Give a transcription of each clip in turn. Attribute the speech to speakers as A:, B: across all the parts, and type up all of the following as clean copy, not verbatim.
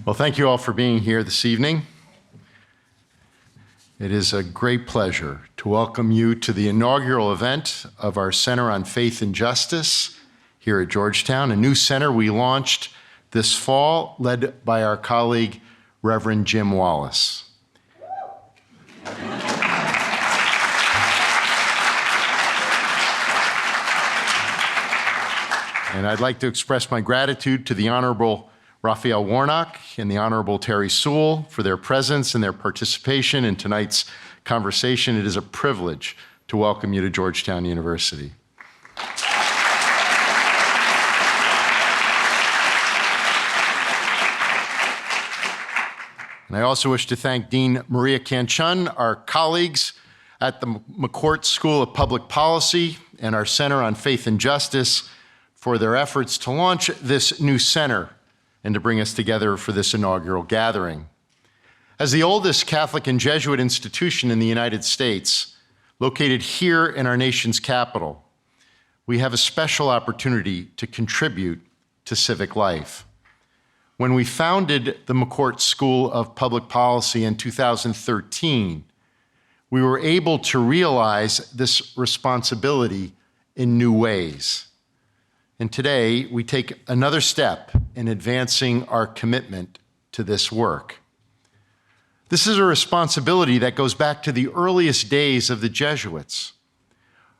A: Well, thank you all for being here this evening. It is a great pleasure to welcome you to the inaugural event of our Center on Faith and Justice here at Georgetown, a new center we launched this fall, led by our colleague, Reverend Jim Wallis. And I'd like to express my gratitude to the Honorable Raphael Warnock and the Honorable Terri Sewell for their presence and their participation in tonight's conversation. It is a privilege to welcome you to Georgetown University. And I also wish to thank Dean Maria Canchun, our colleagues at the McCourt School of Public Policy and our Center on Faith and Justice for their efforts to launch this new center and to bring us together for this inaugural gathering. As the oldest Catholic and Jesuit institution in the United States, located here in our nation's capital, we have a special opportunity to contribute to civic life. When we founded the McCourt School of Public Policy in 2013, we were able to realize this responsibility in new ways. And today, we take another step in advancing our commitment to this work. This is a responsibility that goes back to the earliest days of the Jesuits.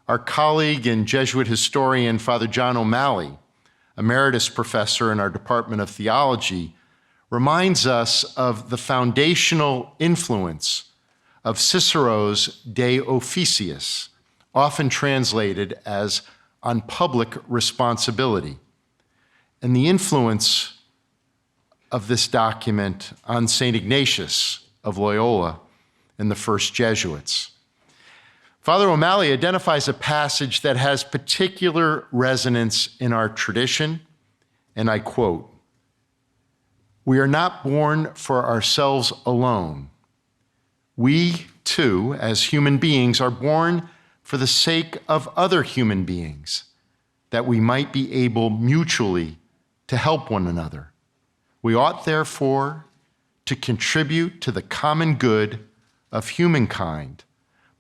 A: Our colleague and Jesuit historian, Father John O'Malley, emeritus professor in our Department of Theology, reminds us of the foundational influence of Cicero's De Officiis, often translated as on public responsibility, and the influence of this document on St. Ignatius of Loyola and the first Jesuits. Father O'Malley identifies a passage that has particular resonance in our tradition, and I quote, "We are not born for ourselves alone. We, too, as human beings, are born for the sake of other human beings, that we might be able mutually to help one another. We ought, therefore, to contribute to the common good of humankind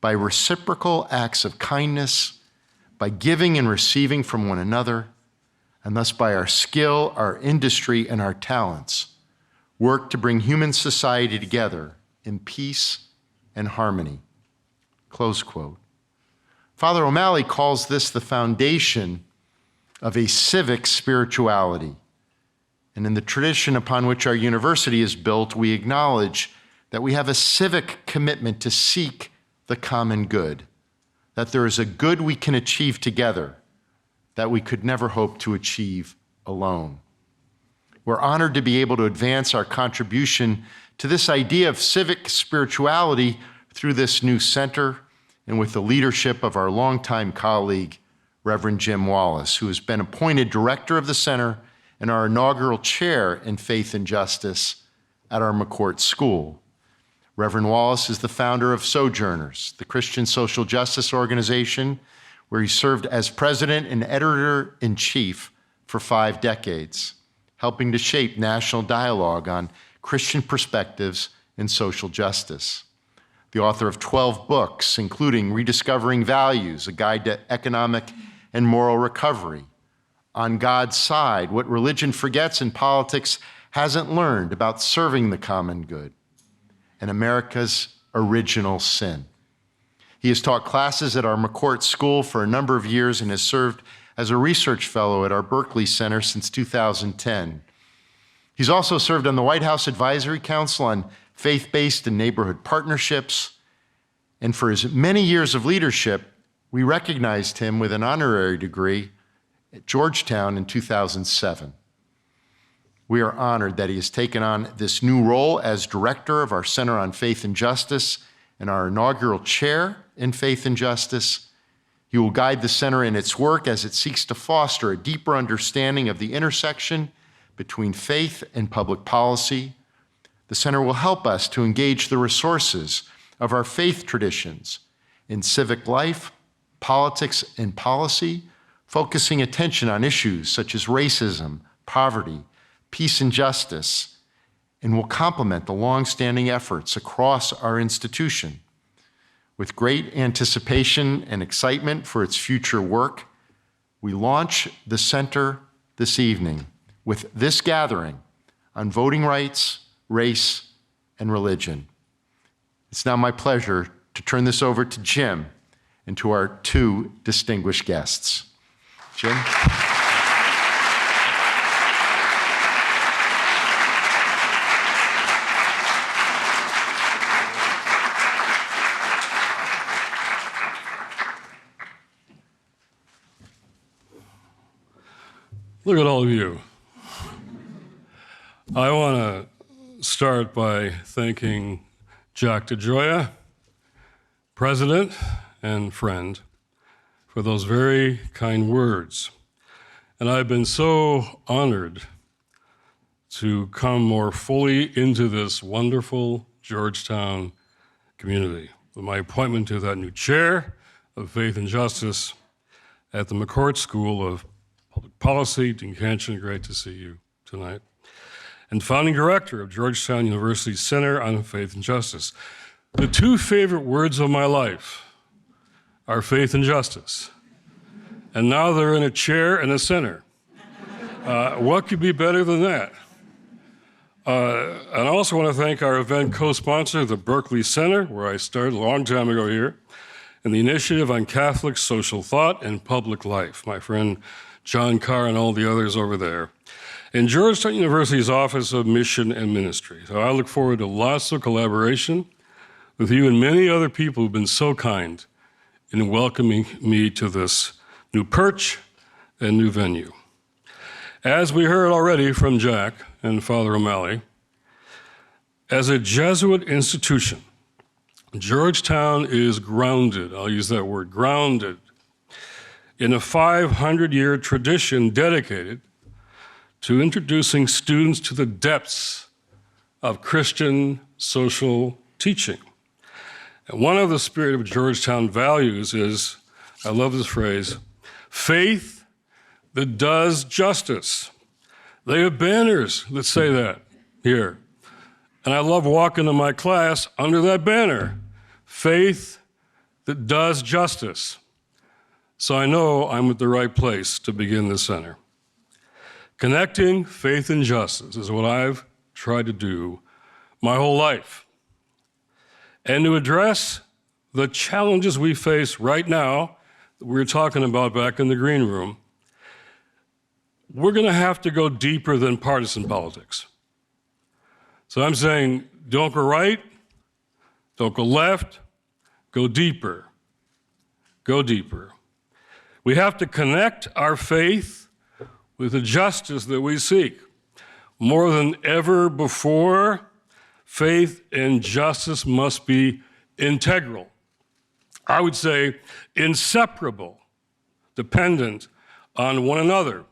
A: by reciprocal acts of kindness, by giving and receiving from one another, and thus by our skill, our industry, and our talents, work to bring human society together in peace and harmony." Close quote. Father O'Malley calls this the foundation of a civic spirituality. And in the tradition upon which our university is built, we acknowledge that we have a civic commitment to seek the common good, that there is a good we can achieve together that we could never hope to achieve alone. We're honored to be able to advance our contribution to this idea of civic spirituality through this new center and with the leadership of our longtime colleague, Reverend Jim Wallis, who has been appointed director of the center and our inaugural chair in Faith and Justice at our McCourt School. Reverend Wallis is the founder of Sojourners, the Christian social justice organization, where he served as president and editor-in-chief for 5 decades, helping to shape national dialogue on Christian perspectives in social justice. The author of 12 books, including Rediscovering Values, A Guide to Economic and Moral Recovery, On God's Side, What Religion Forgets and Politics Hasn't Learned About Serving the Common Good, and America's Original Sin. He has taught classes at our McCourt School for a number of years and has served as a research fellow at our Berkeley Center since 2010. He's also served on the White House Advisory Council on faith-based and neighborhood partnerships. And for his many years of leadership, we recognized him with an honorary degree at Georgetown in 2007. We are honored that he has taken on this new role as director of our Center on Faith and Justice and our inaugural chair in Faith and Justice. He will guide the center in its work as it seeks to foster a deeper understanding of the intersection between faith and public policy. The center will help us to engage the resources of our faith traditions in civic life, politics, and policy, focusing attention on issues such as racism, poverty, peace and justice, and will complement the long-standing efforts across our institution. With great anticipation and excitement for its future work, we launch the center this evening with this gathering on voting rights, race, and religion. It's now my pleasure to turn this over to Jim and to our two distinguished guests. Jim?
B: Look at all of you. I want to start by thanking Jack DeGioia, president and friend, for those very kind words. And I've been so honored to come more fully into this wonderful Georgetown community with my appointment to that new chair of Faith and Justice at the McCourt School of Public Policy. Dean Kanchan, great to see you tonight. And founding director of Georgetown University Center on Faith and Justice. The two favorite words of my life are faith and justice. And now they're in a chair and a center. What could be better than that? And I also want to thank our event co-sponsor, the Berkeley Center, where I started a long time ago here, and the Initiative on Catholic Social Thought and Public Life, my friend John Carr and all the others over there, and Georgetown University's Office of Mission and Ministry. So I look forward to lots of collaboration with you and many other people who've been so kind in welcoming me to this new perch and new venue. As we heard already from Jack and Father O'Malley, as a Jesuit institution, Georgetown is grounded, I'll use that word, grounded, in a 500-year tradition dedicated to introducing students to the depths of Christian social teaching. And one of the spirit of Georgetown values is, I love this phrase, faith that does justice. They have banners that say that here. And I love walking to my class under that banner, faith that does justice. So I know I'm at the right place to begin this center. Connecting faith and justice is what I've tried to do my whole life. And to address the challenges we face right now that we were talking about back in the green room, we're going to have to go deeper than partisan politics. So I'm saying, don't go right, don't go left, go deeper. Go deeper. We have to connect our faith with the justice that we seek. More than ever before, faith and justice must be integral. I would say inseparable, dependent on one another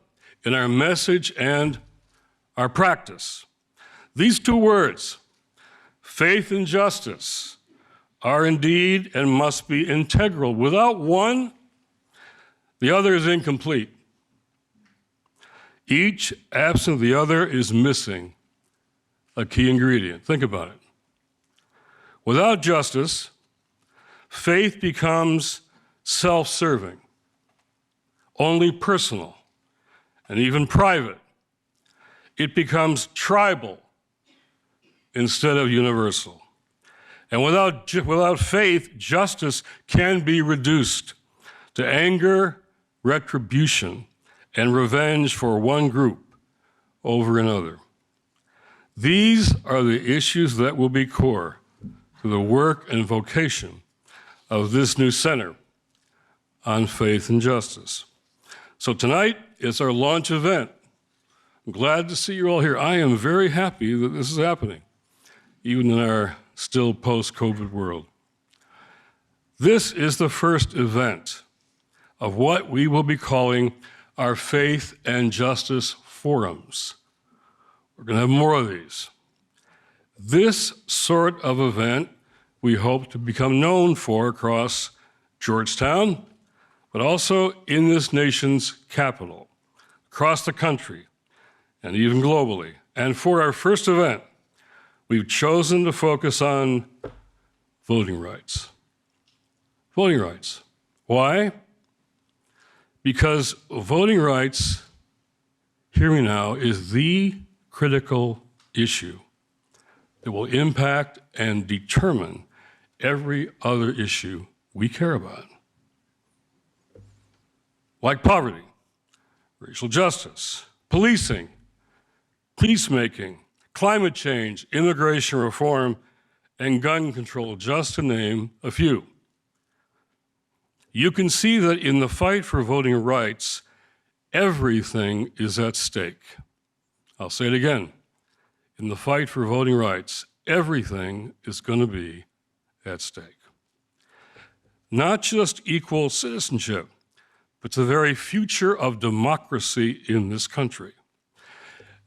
B: in our message and our practice. These two words, faith and justice, are indeed and must be integral. Without one, the other is incomplete. Each absent of the other is missing a key ingredient. Think about it. Without justice, faith becomes self-serving, only personal, and even private. It becomes tribal instead of universal. And without faith, justice can be reduced to anger, retribution, and revenge for one group over another. These are the issues that will be core to the work and vocation of this new center on faith and justice. So tonight is our launch event. I'm glad to see you all here. I am very happy that this is happening, even in our still post-COVID world. This is the first event of what we will be calling our Faith and Justice Forums. We're going to have more of these. This sort of event we hope to become known for across Georgetown, but also in this nation's capital, across the country, and even globally. And for our first event, we've chosen to focus on voting rights. Voting rights. Why? Because voting rights, hear me now, is the critical issue that will impact and determine every other issue we care about. Like poverty, racial justice, policing, peacemaking, climate change, immigration reform, and gun control, just to name a few. You can see that in the fight for voting rights, everything is at stake. I'll say it again. In the fight for voting rights, everything is going to be at stake. Not just equal citizenship, but the very future of democracy in this country.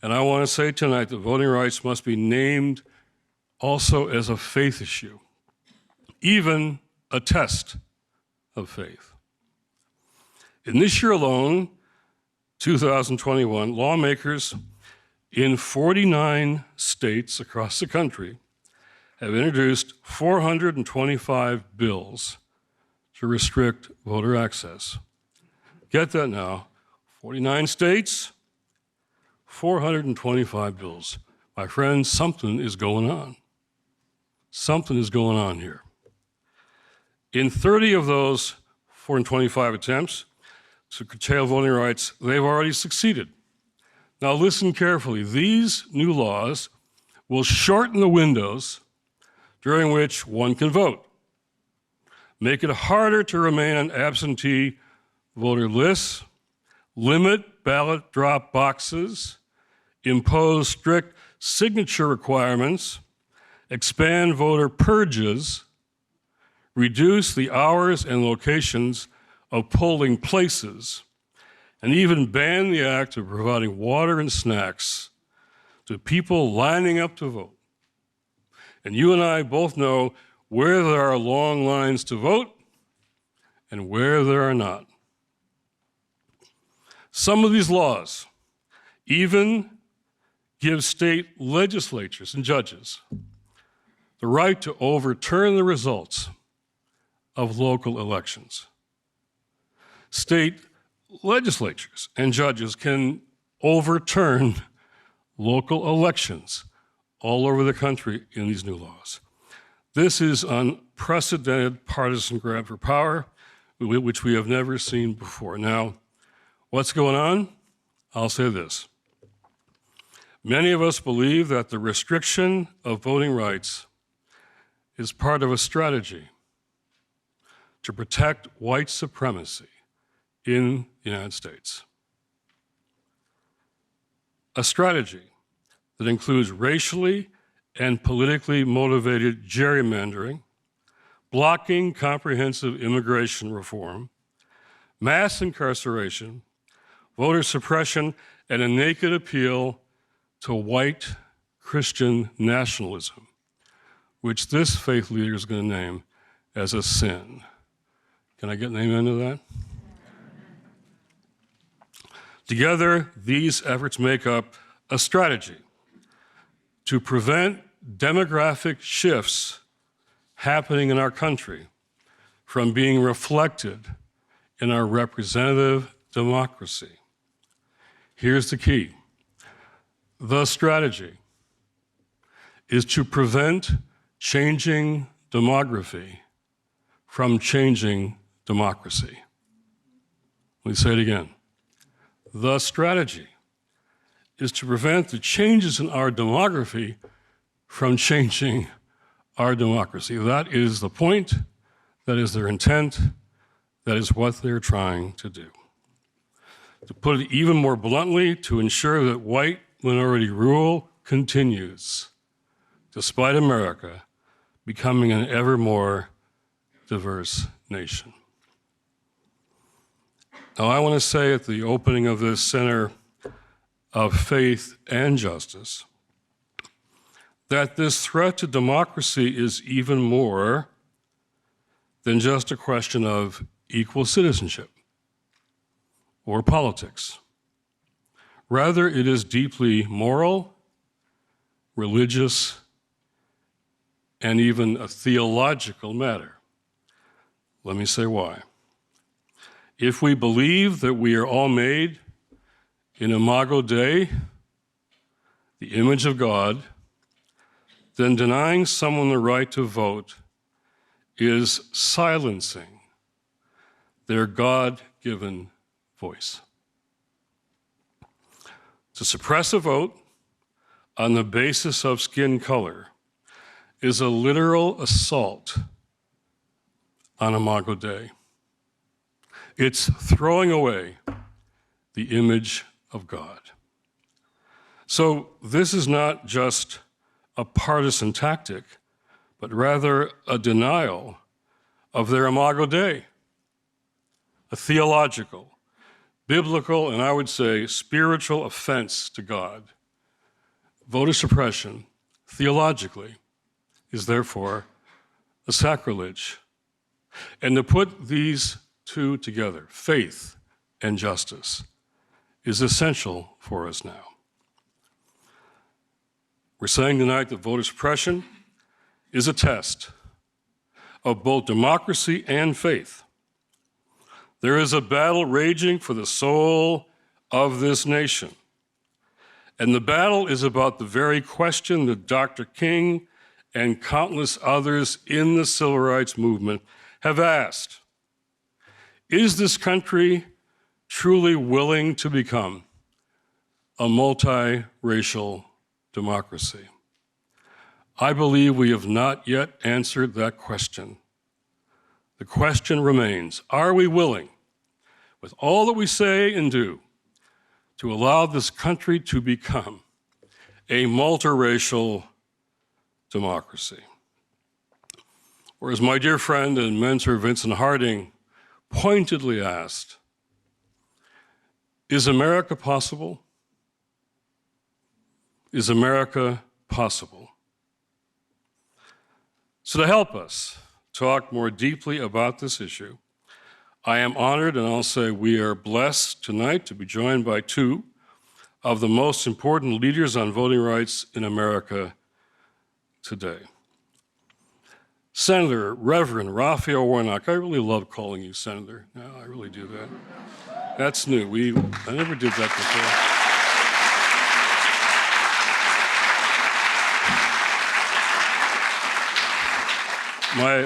B: And I want to say tonight that voting rights must be named also as a faith issue, even a test of faith. In this year alone, 2021, lawmakers in 49 states across the country have introduced 425 bills to restrict voter access. Get that now, 49 states, 425 bills. My friends, something is going on. Something is going on here. In 30 of those 425 attempts to curtail voting rights, they've already succeeded. Now listen carefully. These new laws will shorten the windows during which one can vote, make it harder to remain on absentee voter lists, limit ballot drop boxes, impose strict signature requirements, expand voter purges, reduce the hours and locations of polling places, and even ban the act of providing water and snacks to people lining up to vote. And you and I both know where there are long lines to vote and where there are not. Some of these laws even give state legislatures and judges the right to overturn the results of local elections. State legislatures and judges can overturn local elections all over the country in these new laws. This is unprecedented partisan grab for power, which we have never seen before. Now, what's going on? I'll say this. Many of us believe that the restriction of voting rights is part of a strategy to protect white supremacy in the United States. A strategy that includes racially and politically motivated gerrymandering, blocking comprehensive immigration reform, mass incarceration, voter suppression, and a naked appeal to white Christian nationalism, which this faith leader is going to name as a sin. Can I get an amen to that? Together, these efforts make up a strategy to prevent demographic shifts happening in our country from being reflected in our representative democracy. Here's the key. The strategy is to prevent changing demography from changing democracy. Let me say it again. The strategy is to prevent the changes in our demography from changing our democracy. That is the point, that is their intent, that is what they're trying to do. To put it even more bluntly, to ensure that white minority rule continues, despite America becoming an ever more diverse nation. Now, I want to say at the opening of this Center of Faith and Justice that this threat to democracy is even more than just a question of equal citizenship or politics. Rather, it is deeply moral, religious, and even a theological matter. Let me say why. If we believe that we are all made in imago Dei, the image of God, then denying someone the right to vote is silencing their God-given voice. To suppress a vote on the basis of skin color is a literal assault on imago Dei. It's throwing away the image of God. So this is not just a partisan tactic, but rather a denial of their imago Dei, a theological, biblical, and I would say spiritual offense to God. Voter suppression, theologically, is therefore a sacrilege. And to put these two together, faith and justice, is essential for us now. We're saying tonight that voter suppression is a test of both democracy and faith. There is a battle raging for the soul of this nation. And the battle is about the very question that Dr. King and countless others in the civil rights movement have asked. Is this country truly willing to become a multiracial democracy? I believe we have not yet answered that question. The question remains, are we willing, with all that we say and do, to allow this country to become a multiracial democracy? Or as my dear friend and mentor Vincent Harding pointedly asked, is America possible? Is America possible? So to help us talk more deeply about this issue, I am honored, and I'll say we are blessed tonight to be joined by two of the most important leaders on voting rights in America today. Senator Reverend Raphael Warnock. I really love calling you Senator. No, I really do that. That's new. I never did that before.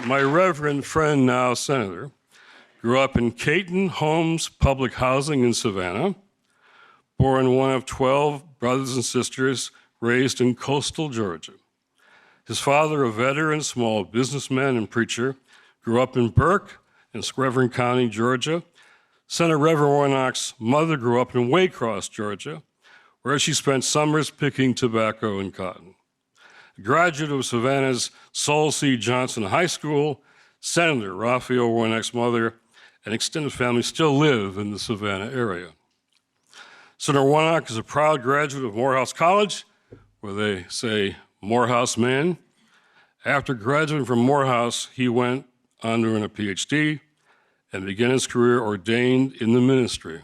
B: My reverend friend, now Senator, grew up in Caton Homes Public Housing in Savannah, born one of 12 brothers and sisters raised in coastal Georgia. His father, a veteran small businessman and preacher, grew up in Burke in Reverend County, Georgia. Senator Reverend Warnock's mother grew up in Waycross, Georgia, where she spent summers picking tobacco and cotton. A graduate of Savannah's Sol C. Johnson High School, Senator Raphael Warnock's mother and extended family still live in the Savannah area. Senator Warnock is a proud graduate of Morehouse College, where they say Morehouse man. After graduating from Morehouse, he went on to earn a PhD and began his career ordained in the ministry.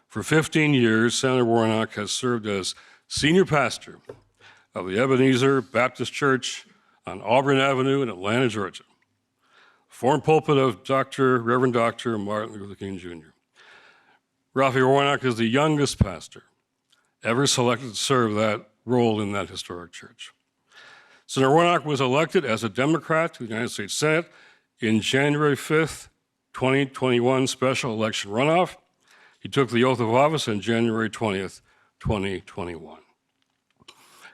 B: For 15 years, Senator Warnock has served as senior pastor of the Ebenezer Baptist Church on Auburn Avenue in Atlanta, Georgia. Former pulpit of Reverend Dr. Martin Luther King Jr. Raphael Warnock is the youngest pastor ever selected to serve that role in that historic church. Senator Warnock was elected as a Democrat to the United States Senate in January 5th, 2021 special election runoff. He took the oath of office on January 20th, 2021.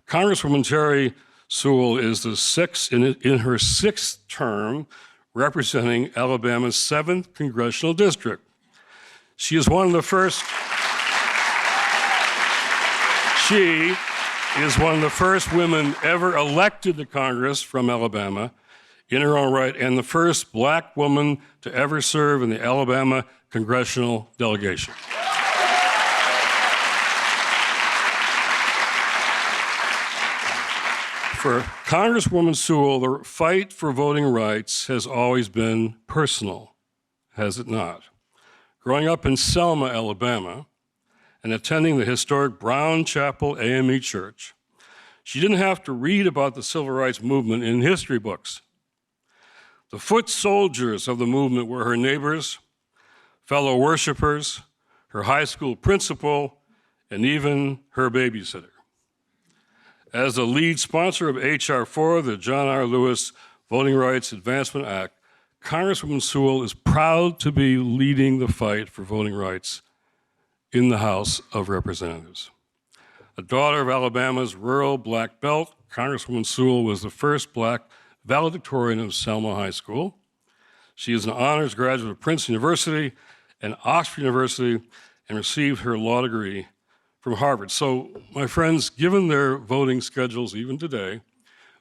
B: Congresswoman Terri Sewell is in her sixth term representing Alabama's 7th congressional district. She is one of the first women ever elected to Congress from Alabama in her own right, and the first black woman to ever serve in the Alabama congressional delegation. For Congresswoman Sewell, the fight for voting rights has always been personal, has it not? Growing up in Selma, Alabama, and attending the historic Brown Chapel AME Church, She didn't have to read about the civil rights movement in history books. The foot soldiers of the movement were her neighbors, fellow worshipers, her high school principal, and even her babysitter. As the lead sponsor of H.R. 4, the John R. Lewis Voting Rights Advancement Act, Congresswoman Sewell is proud to be leading the fight for voting rights in the House of Representatives. A daughter of Alabama's rural black belt, Congresswoman Sewell was the first black valedictorian of Selma High School. She is an honors graduate of Princeton University and Oxford University and received her law degree from Harvard. So, my friends, given their voting schedules even today,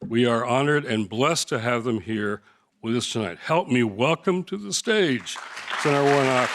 B: we are honored and blessed to have them here with us tonight. Help me welcome to the stage Senator Warnock.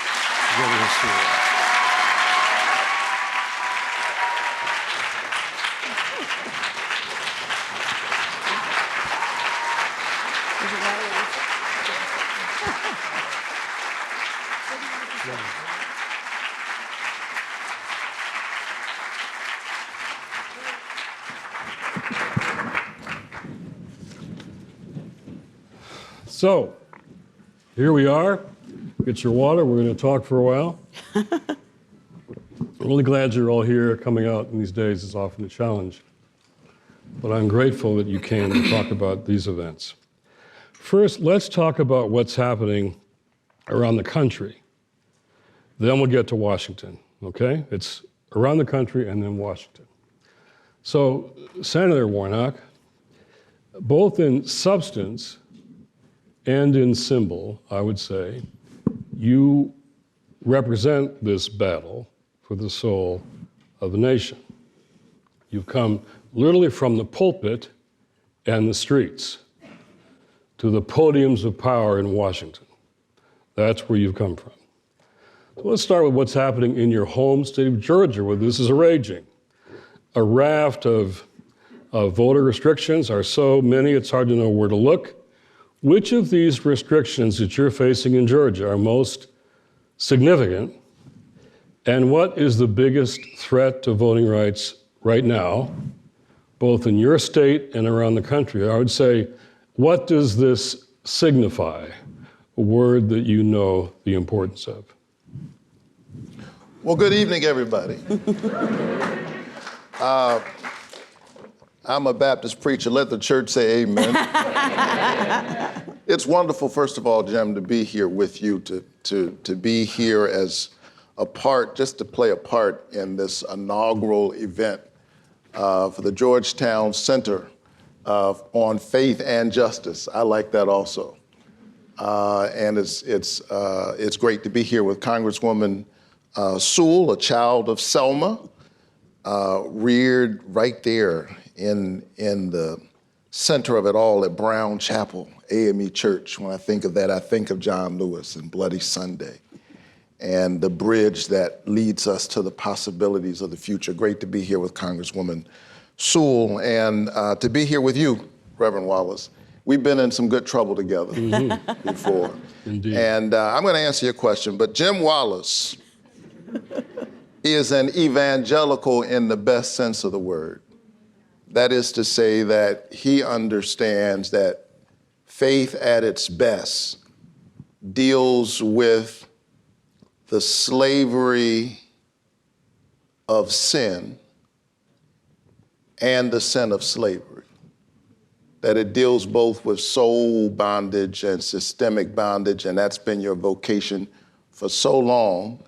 B: So, here we are. Get your water. We're going to talk for a while. I'm really glad you're all here. Coming out in these days is often a challenge. But I'm grateful that you came to talk about these events. First, let's talk about what's happening around the country. Then we'll get to Washington, okay? It's around the country and then Washington. So, Senator Warnock, both in substance and in symbol, I would say, you represent this battle for the soul of the nation. You've come literally from the pulpit and the streets to the podiums of power in Washington. That's where you've come from. So let's start with what's happening in your home state of Georgia, where this is raging. A raft of voter restrictions are so many it's hard to know where to look. Which of these restrictions that you're facing in Georgia are most significant? And what is the biggest threat to voting rights right now, both in your state and around the country? I would say, what does this signify, a word that you know the importance of?
C: Well, good evening, everybody. I'm a Baptist preacher. Let the church say amen. It's wonderful, first of all, Jim, to be here with you, to be here as a part, just to play a part in this inaugural event for the Georgetown Center on Faith and Justice. I like that also. And it's great to be here with Congresswoman Sewell, a child of Selma, reared right there in the center of it all at Brown Chapel, AME Church. When I think of that, I think of John Lewis and Bloody Sunday and the bridge that leads us to the possibilities of the future. Great to be here with Congresswoman Sewell and to be here with you, Reverend Wallis. We've been in some good trouble together before.
B: Indeed.
C: And I'm going to answer your question, but Jim Wallis is an evangelical in the best sense of the word. That is to say that he understands that faith at its best deals with the slavery of sin and the sin of slavery. That it deals both with soul bondage and systemic bondage, and that's been your vocation for so long.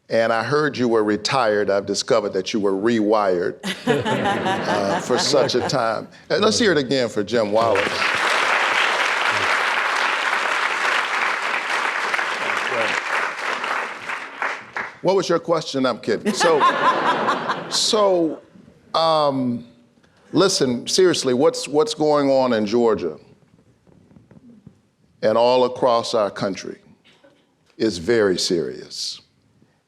C: And I heard you were retired. I've discovered that you were rewired for such a time. And let's hear it again for Jim Wallis. What was your question? I'm kidding. Listen, seriously, what's going on in Georgia and all across our country is very serious.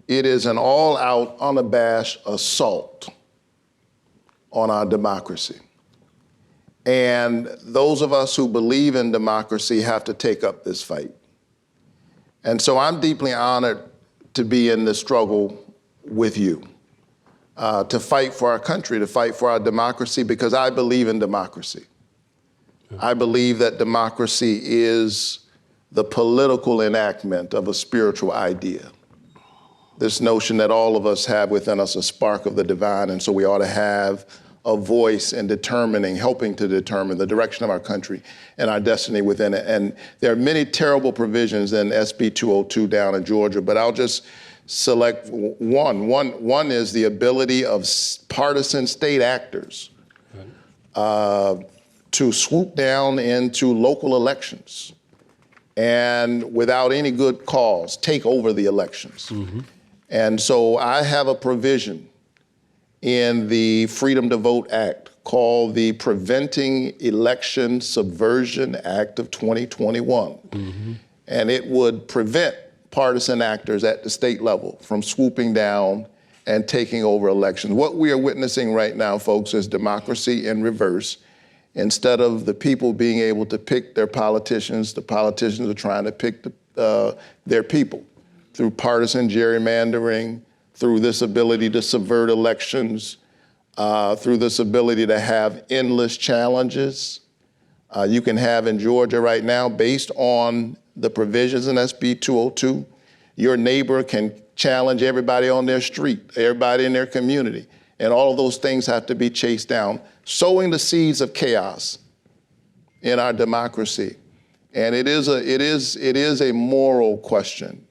C: It is an all-out, unabashed assault on our democracy. And those of us who believe in democracy have to take up this fight. And so I'm deeply honored to be in this struggle with you. to fight for our country, to fight for our democracy, because I believe in democracy. I believe that democracy is the political enactment of a spiritual idea. This notion that all of us have within us a spark of the divine, and so we ought to have a voice in helping to determine the direction of our country and our destiny within it. And there are many terrible provisions in SB 202 down in Georgia, but I'll just select one. One is the ability of partisan state actors to swoop down into local elections and without any good cause, take over the elections. Mm-hmm. And so I have a provision in the Freedom to Vote Act called the Preventing Election Subversion Act of 2021. Mm-hmm. And it would prevent partisan actors at the state level from swooping down and taking over elections. What we are witnessing right now, folks, is democracy in reverse. Instead of the people being able to pick their politicians, the politicians are trying to pick their people through partisan gerrymandering, through this ability to subvert elections, through this ability to have endless challenges. You can have in Georgia right now, based on the provisions in SB 202, your neighbor can challenge everybody on their street, everybody in their community, and all of those things have to be chased down, sowing the seeds of chaos in our democracy. And it is a moral question.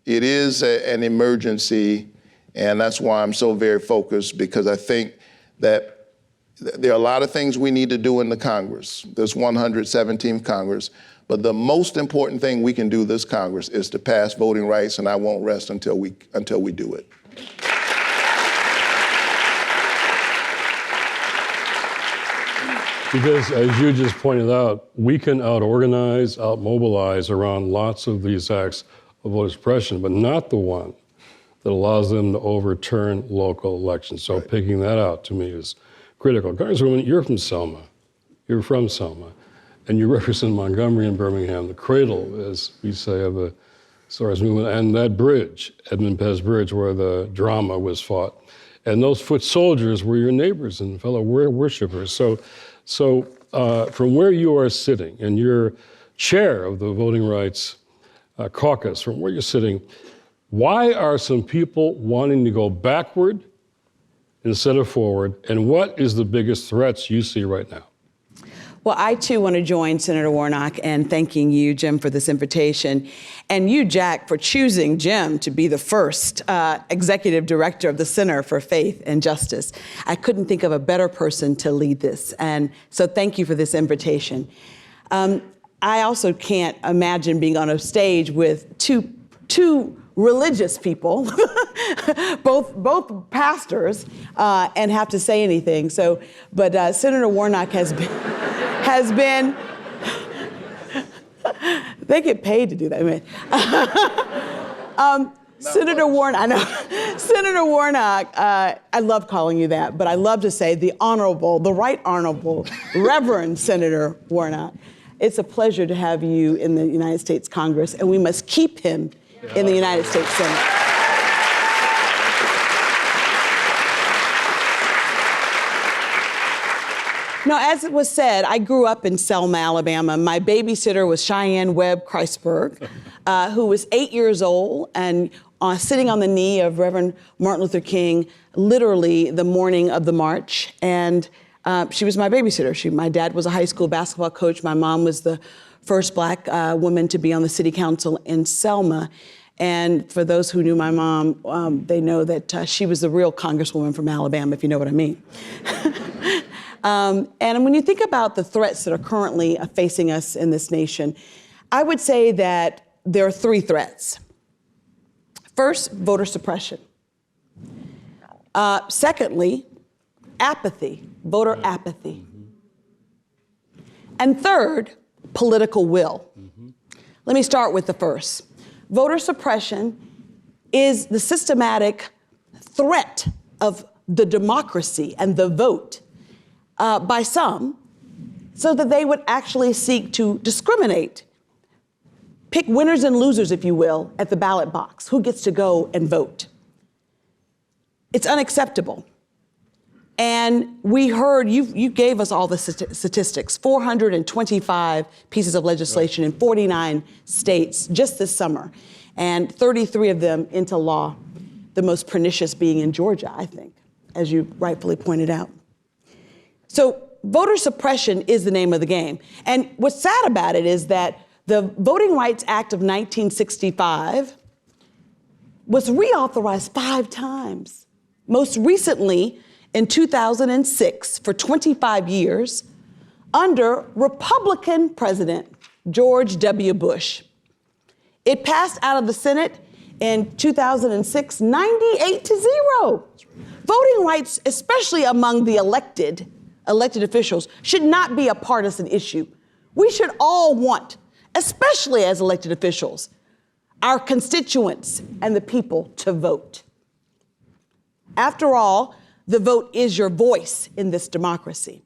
C: It is an emergency, and that's why I'm so very focused, because I think that there are a lot of things we need to do in the Congress, this 117th Congress, but the most important thing we can do this Congress is to pass voting rights, and I won't rest until we do it.
B: Because as you just pointed out, we can out-organize, out-mobilize around lots of these acts of voter suppression, but not the one that allows them to overturn local elections. So right. Picking that out to me is critical. Congresswoman, you're from Selma. And you represent Montgomery and Birmingham, the cradle, as we say, of the civil rights movement, and that bridge, Edmund Pettus Bridge, where the drama was fought. And those foot soldiers were your neighbors and fellow worshipers. So from where you are sitting, and you're chair of the Voting Rights Caucus, from where you're sitting, why are some people wanting to go backward instead of forward? And what is the biggest threats you see right now?
D: Well, I too want to join Senator Warnock in thanking you, Jim, for this invitation, and you, Jack, for choosing Jim to be the first executive director of the Center for Faith and Justice. I couldn't think of a better person to lead this, and so thank you for this invitation. I also can't imagine being on a stage with two religious people, both pastors, and have to say anything. So, but Senator Warnock has been, they get paid to do that. I mean, Senator Warnock, I know. Senator Warnock, I love calling you that, but I love to say the Right Honorable Reverend Senator Warnock. It's a pleasure to have you in the United States Congress, and we must keep him in the United States Senate. Now, as it was said, I grew up in Selma, Alabama. My babysitter was Cheyenne Webb Kreisberg, who was 8 years old and sitting on the knee of Reverend Martin Luther King, literally the morning of the march. And she was my babysitter. My dad was a high school basketball coach. My mom was the first Black woman to be on the city council in Selma. And for those who knew my mom, they know that she was the real congresswoman from Alabama, if you know what I mean. And when you think about the threats that are currently facing us in this nation, I would say that there are three threats. First, voter suppression. Secondly, apathy, voter apathy. And third, political will. Let me start with the first. Voter suppression is the systematic threat of the democracy and the vote by some, so that they would actually seek to discriminate, pick winners and losers, if you will, at the ballot box, who gets to go and vote. It's unacceptable. And we heard, you gave us all the statistics, 425 pieces of legislation in 49 states just this summer, and 33 of them into law, the most pernicious being in Georgia, I think, as you rightfully pointed out. So voter suppression is the name of the game. And what's sad about it is that the Voting Rights Act of 1965 was reauthorized 5 times. Most recently, in 2006, for 25 years, under Republican President George W. Bush. It passed out of the Senate in 2006, 98-0. Voting rights, especially among the elected officials, should not be a partisan issue. We should all want, especially as elected officials, our constituents and the people to vote. After all, the vote is your voice in this democracy.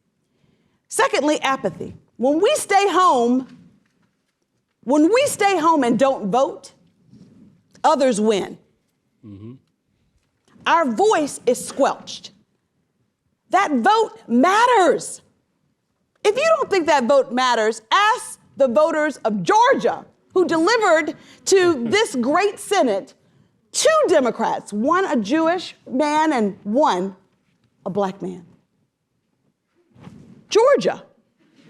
D: Secondly, apathy. When we stay home and don't vote, others win. Mm-hmm. Our voice is squelched. That vote matters. If you don't think that vote matters, ask the voters of Georgia who delivered to this great Senate 2 Democrats, one a Jewish man and one a black man. Georgia.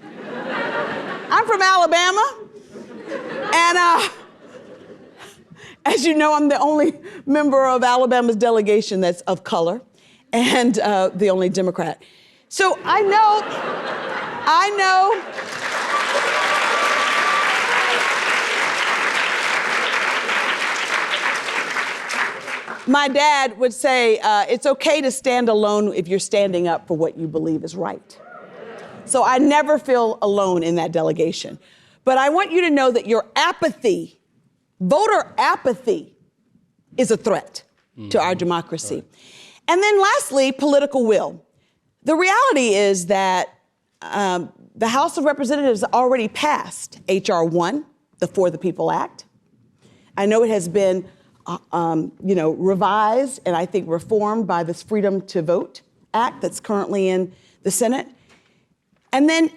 D: I'm from Alabama, and as you know, I'm the only member of Alabama's delegation that's of color, and the only Democrat. So I know. My dad would say, it's okay to stand alone if you're standing up for what you believe is right. So I never feel alone in that delegation. But I want you to know that your apathy, voter apathy, is a threat to our democracy. Right. And then lastly, political will. The reality is that the House of Representatives already passed H.R. 1, the For the People Act. I know it has been revised and I think reformed by this Freedom to Vote Act that's currently in the Senate. And then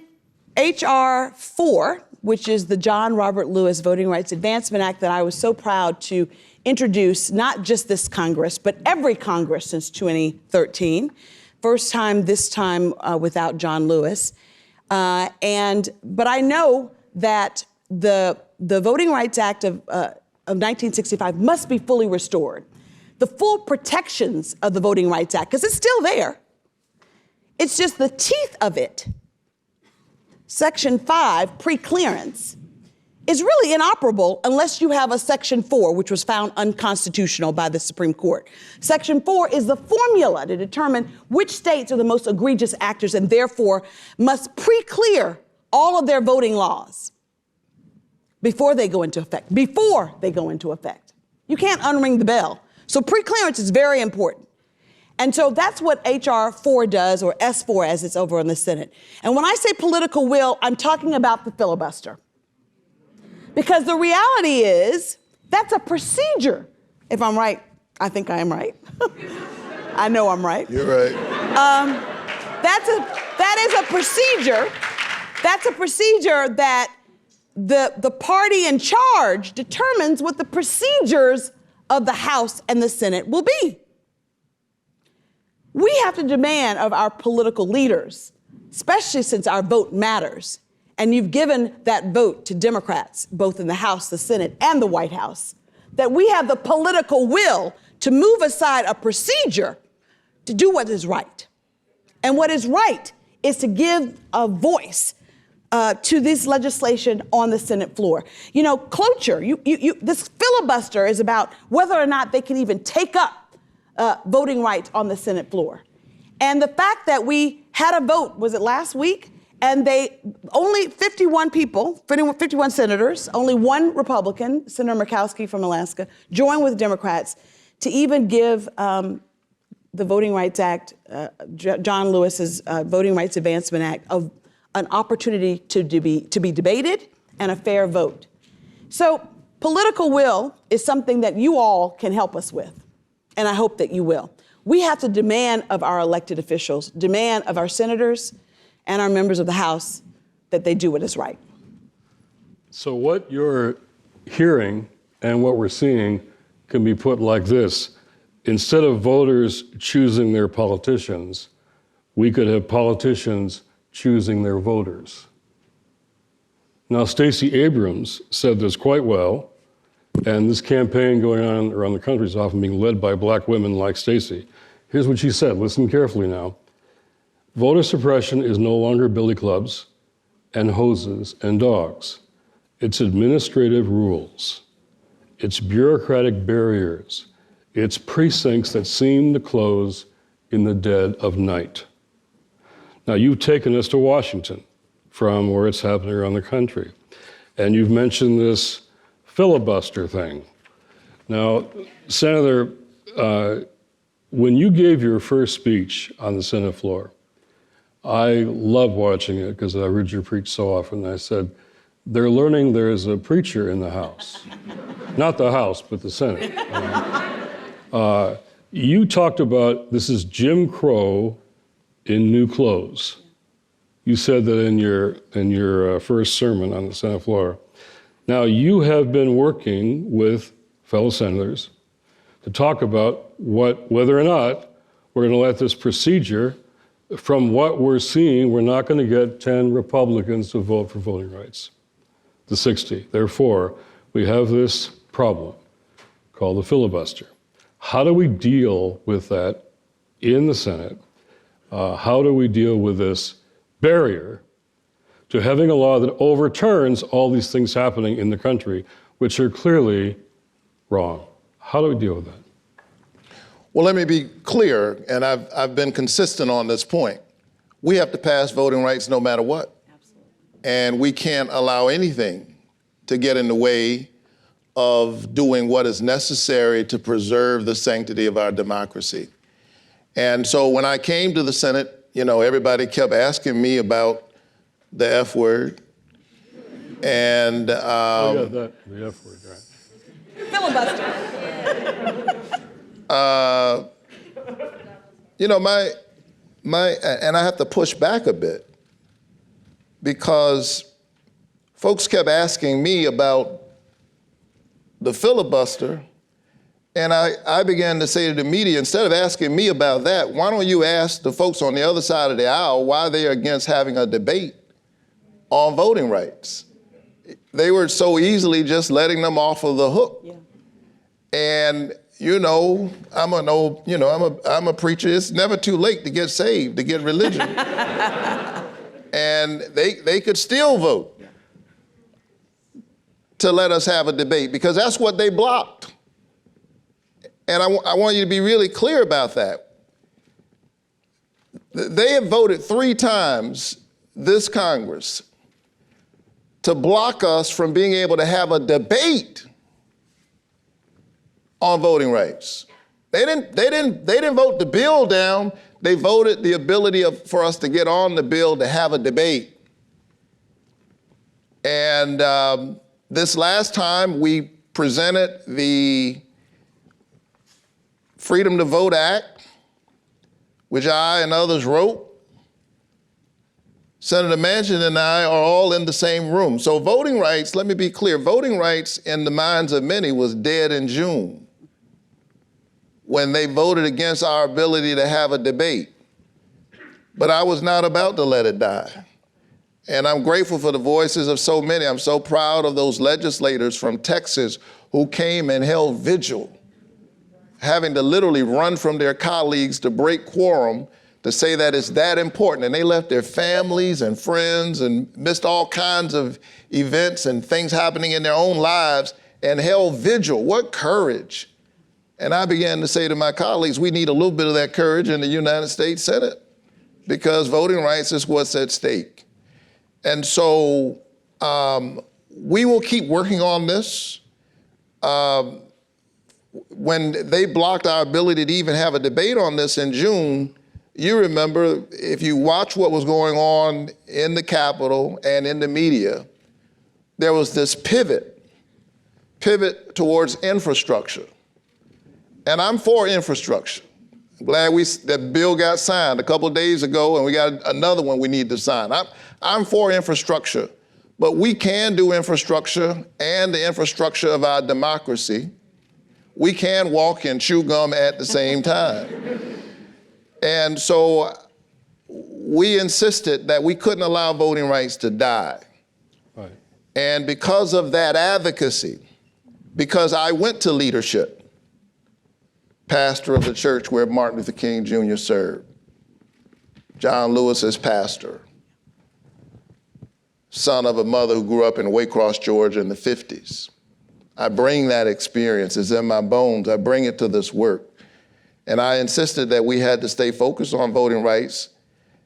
D: H.R. 4, which is the John Robert Lewis Voting Rights Advancement Act that I was so proud to introduce, not just this Congress, but every Congress since 2013. First time, this time without John Lewis. But I know that the Voting Rights Act of 1965 must be fully restored. The full protections of the Voting Rights Act, because it's still there. It's just the teeth of it. Section 5, pre-clearance, is really inoperable unless you have a Section 4, which was found unconstitutional by the Supreme Court. Section 4 is the formula to determine which states are the most egregious actors and therefore must pre-clear all of their voting laws before they go into effect. You can't unring the bell. So pre-clearance is very important. And so that's what H.R. 4 does, or S4 as it's over in the Senate. And when I say political will, I'm talking about the filibuster. Because the reality is, that's a procedure. If I'm right, I think I am right. I know I'm right.
C: You're right.
D: That is a procedure. That's a procedure that the party in charge determines what the procedures of the House and the Senate will be. We have to demand of our political leaders, especially since our vote matters, and you've given that vote to Democrats, both in the House, the Senate, and the White House, that we have the political will to move aside a procedure to do what is right. And what is right is to give a voice to this legislation on the Senate floor. You know, cloture, this filibuster is about whether or not they can even take up voting rights on the Senate floor. And the fact that we had a vote, was it last week? And only 51 people, 51 senators, only one Republican, Senator Murkowski from Alaska, joined with Democrats to even give the Voting Rights Act, John Lewis's Voting Rights Advancement Act, an opportunity to be debated and a fair vote. So political will is something that you all can help us with, and I hope that you will. We have to demand of our elected officials, demand of our senators and our members of the House that they do what is right.
B: So what you're hearing and what we're seeing can be put like this. Instead of voters choosing their politicians, we could have politicians choosing their voters. Now, Stacey Abrams said this quite well, and this campaign going on around the country is often being led by black women like Stacey. Here's what she said, listen carefully now. Voter suppression is no longer billy clubs and hoses and dogs. It's administrative rules. It's bureaucratic barriers. It's precincts that seem to close in the dead of night. Now, you've taken us to Washington from where it's happening around the country, and you've mentioned this filibuster thing. Now, Senator, when you gave your first speech on the Senate floor, I love watching it because I read you preach so often. I said, they're learning there's a preacher in the House. Not the House, but the Senate. You talked about this is Jim Crow in new clothes. You said that in your first sermon on the Senate floor. Now, you have been working with fellow senators to talk about whether or not we're going to let this procedure. From what we're seeing, we're not going to get 10 Republicans to vote for voting rights, the 60. Therefore, we have this problem called the filibuster. How do we deal with that in the Senate? How do we deal with this barrier to having a law that overturns all these things happening in the country, which are clearly wrong? How do we deal with that?
C: Well, let me be clear, and I've been consistent on this point. We have to pass voting rights no matter what.
D: Absolutely.
C: And we can't allow anything to get in the way of doing what is necessary to preserve the sanctity of our democracy. And so when I came to the Senate, everybody kept asking me about the F word. And
B: The F word, right?
D: Filibuster.
C: And I have to push back a bit because folks kept asking me about the filibuster, and I began to say to the media, instead of asking me about that, why don't you ask the folks on the other side of the aisle why they are against having a debate on voting rights? They were so easily just letting them off of the hook.
D: Yeah.
C: And I'm a preacher. It's never too late to get saved, to get religion. And they could still vote to let us have a debate because that's what they blocked. And I want you to be really clear about that. They have voted 3 times this Congress to block us from being able to have a debate on voting rights. They didn't vote the bill down. They voted the ability for us to get on the bill to have a debate. And this last time we presented the Freedom to Vote Act, which I and others wrote. Senator Manchin and I are all in the same room. So voting rights, let me be clear, voting rights in the minds of many was dead in June when they voted against our ability to have a debate. But I was not about to let it die. And I'm grateful for the voices of so many. I'm so proud of those legislators from Texas who came and held vigil, having to literally run from their colleagues to break quorum to say that it's that important. And they left their families and friends and missed all kinds of events and things happening in their own lives and held vigil. What courage. And I began to say to my colleagues, we need a little bit of that courage in the United States Senate because voting rights is what's at stake. And so we will keep working on this. When they blocked our ability to even have a debate on this in June, you remember, if you watch what was going on in the Capitol and in the media, there was this pivot towards infrastructure. And I'm for infrastructure. I'm glad that bill got signed a couple of days ago, and we got another one we need to sign. I'm for infrastructure, but we can do infrastructure and the infrastructure of our democracy. We can walk and chew gum at the same time. And so we insisted that we couldn't allow voting rights to die.
B: Right.
C: And because of that advocacy, because I went to leadership, pastor of the church where Martin Luther King Jr. served, John Lewis is pastor, son of a mother who grew up in Waycross, Georgia in the 50s. I bring that experience, it's in my bones, I bring it to this work. And I insisted that we had to stay focused on voting rights.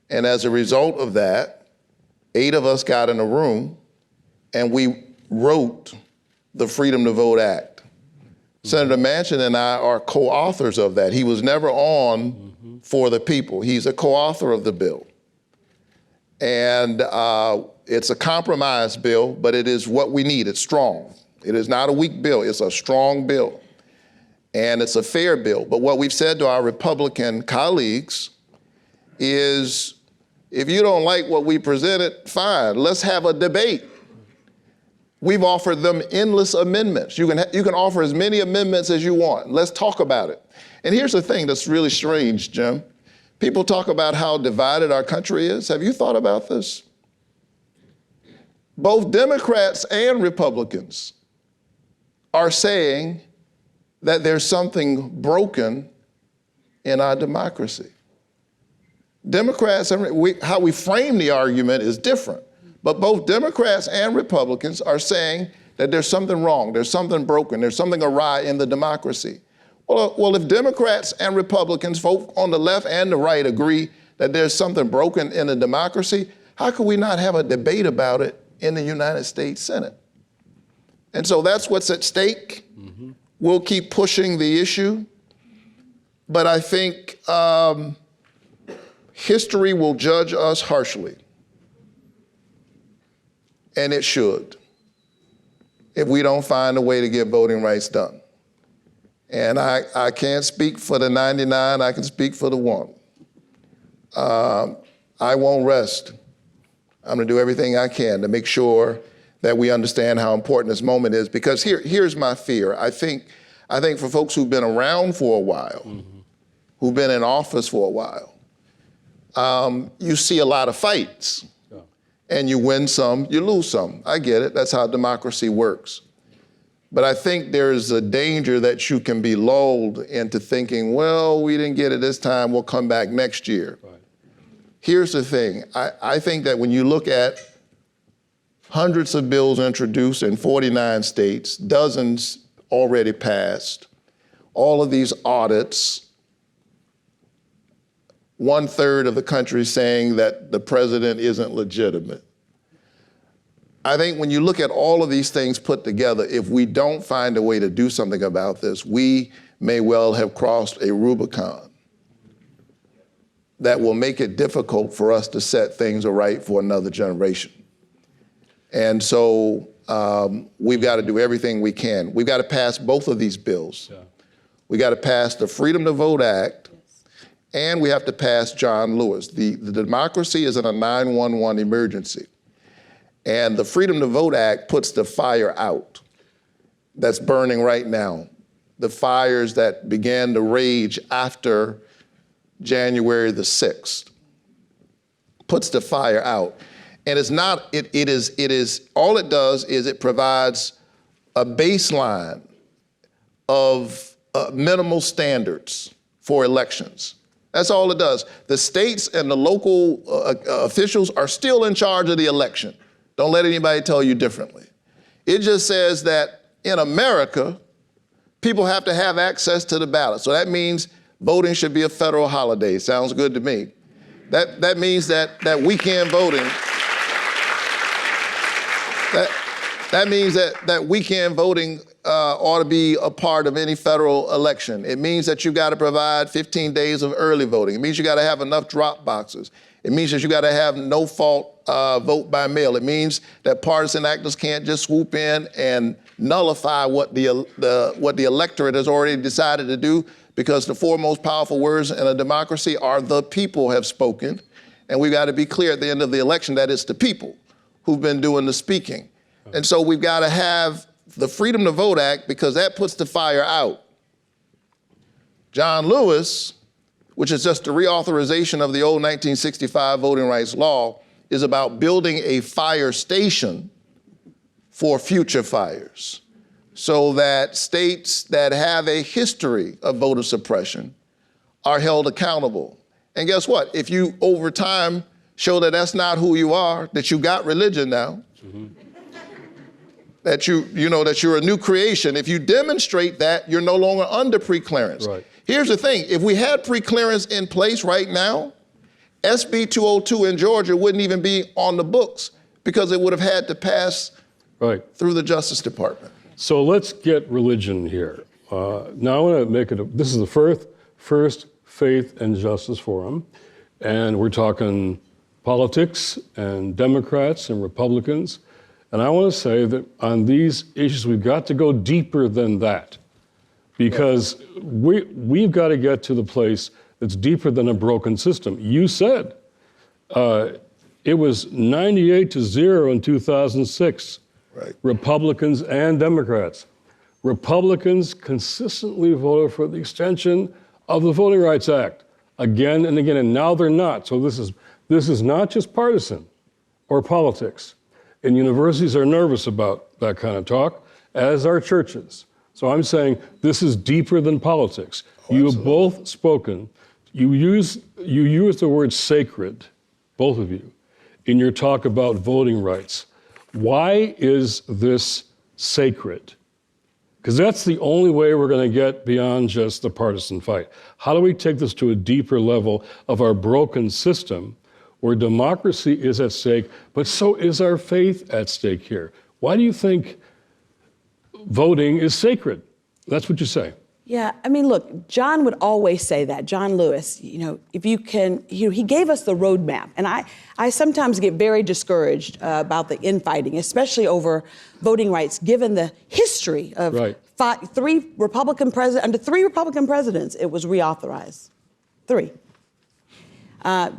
C: And as a result of that, 8 of us got in a room and we wrote the Freedom to Vote Act. Senator Manchin and I are co-authors of that. He was never on for the people. He's a co-author of the bill. And it's a compromise bill, but it is what we need. It's strong. It is not a weak bill. It's a strong bill. And it's a fair bill. But what we've said to our Republican colleagues is, if you don't like what we presented, fine, let's have a debate. We've offered them endless amendments. You can offer as many amendments as you want. Let's talk about it. And here's the thing that's really strange, Jim. People talk about how divided our country is. Have you thought about this? Both Democrats and Republicans are saying that there's something broken in our democracy. Democrats, how we frame the argument is different, but both Democrats and Republicans are saying that there's something wrong, there's something broken, there's something awry in the democracy. Well, if Democrats and Republicans, both on the left and the right, agree that there's something broken in the democracy, how could we not have a debate about it in the United States Senate? And so that's what's at stake. We'll keep pushing the issue, but I think history will judge us harshly, and it should, if we don't find a way to get voting rights done. And I can't speak for the 99, I can speak for the 1. I won't rest. I'm gonna do everything I can to make sure that we understand how important this moment is, because here's my fear. I think for folks who've been around for a while, who've been in office for a while, you see a lot of fights. Yeah. And you win some, you lose some. I get it, that's how democracy works. But I think there's a danger that you can be lulled into thinking, well, we didn't get it this time, we'll come back next year. Right. Here's the thing, I think that when you look at hundreds of bills introduced in 49 states, dozens already passed, all of these audits, 1/3 of the country saying that the president isn't legitimate. I think when you look at all of these things put together, if we don't find a way to do something about this, we may well have crossed a Rubicon that will make it difficult for us to set things right for another generation. And so we've got to do everything we can. We've got to pass both of these bills. Yeah. We got to pass the Freedom to Vote Act, and we have to pass John Lewis. The democracy is in a 911 emergency. And the Freedom to Vote Act puts the fire out that's burning right now. The fires that began to rage after January the 6th puts the fire out. And it's not, it is, all it does is it provides a baseline of minimal standards for elections. That's all it does. The states and the local officials are still in charge of the election. Don't let anybody tell you differently. It just says that in America, people have to have access to the ballot. So that means voting should be a federal holiday. Sounds good to me. That means that weekend voting, that means that weekend voting ought to be a part of any federal election. It means that you got to provide 15 days of early voting. It means you got to have enough drop boxes. It means that you got to have no-fault vote by mail. It means that partisan actors can't just swoop in and nullify what the electorate has already decided to do, because the four most powerful words in a democracy are "the people have spoken." And we've got to be clear at the end of the election that it's the people who've been doing the speaking. And so we've got to have the Freedom to Vote Act, because that puts the fire out. John Lewis, which is just a reauthorization of the old 1965 voting rights law, is about building a fire station for future fires, so that states that have a history of voter suppression are held accountable. And guess what? If you, over time, show that that's not who you are, that you got religion now, that that you're a new creation, if you demonstrate that, you're no longer under preclearance.
B: Right.
C: Here's the thing, if we had preclearance in place right now, SB 202 in Georgia wouldn't even be on the books, because it would have had to pass through the Justice Department.
B: So let's get religion here. Now I want to make it, this is the first Faith and Justice Forum, and we're talking politics and Democrats and Republicans. And I want to say that on these issues, we've got to go deeper than that, because we've got to get to the place that's deeper than a broken system. You said it was 98-0 in 2006, Republicans and Democrats. Republicans consistently voted for the extension of the Voting Rights Act again and again, and now they're not. So this is not just partisan or politics. And universities are nervous about that kind of talk, as are churches. So I'm saying this is deeper than politics. You have both spoken. You use the word sacred, both of you, in your talk about voting rights. Why is this sacred? Because that's the only way we're going to get beyond just the partisan fight. How do we take this to a deeper level of our broken system, where democracy is at stake, but so is our faith at stake here? Why do you think voting is sacred? That's what you say.
D: Yeah, I mean, look, John would always say that. John Lewis, if you can, he gave us the roadmap. And I sometimes get very discouraged about the infighting, especially over voting rights, given the history of under three Republican presidents, it was reauthorized. 3.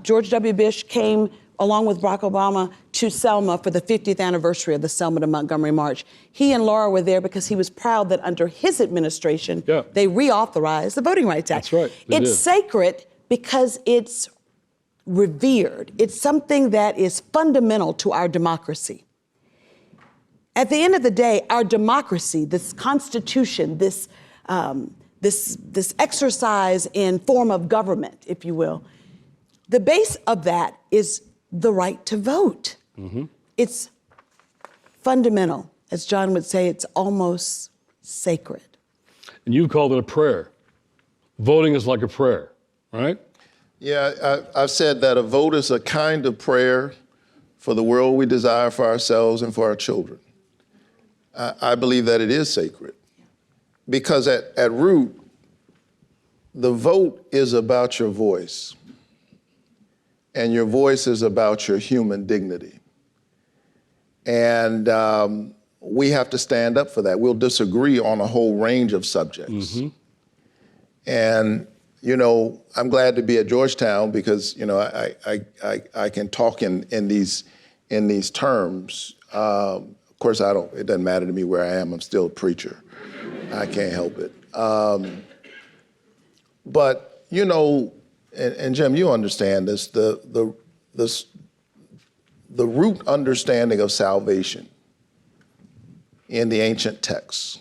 D: George W. Bush came, along with Barack Obama, to Selma for the 50th anniversary of the Selma to Montgomery March. He and Laura were there because he was proud that under his administration, they reauthorized the Voting Rights Act.
B: That's right.
D: It's sacred because it's revered. It's something that is fundamental to our democracy. At the end of the day, our democracy, this Constitution, this exercise in form of government, if you will, the base of that is the right to vote. Mm-hmm. It's fundamental. As John would say, it's almost sacred.
B: And you've called it a prayer. Voting is like a prayer, right?
C: Yeah, I've said that a vote is a kind of prayer for the world we desire for ourselves and for our children. I believe that it is sacred, because at root, the vote is about your voice, and your voice is about your human dignity. And we have to stand up for that. We'll disagree on a whole range of subjects. Mm-hmm. And, I'm glad to be at Georgetown, because, I can talk in these terms. Of course, it doesn't matter to me where I am. I'm still a preacher. I can't help it. But, and Jim, you understand this, the root understanding of salvation in the ancient texts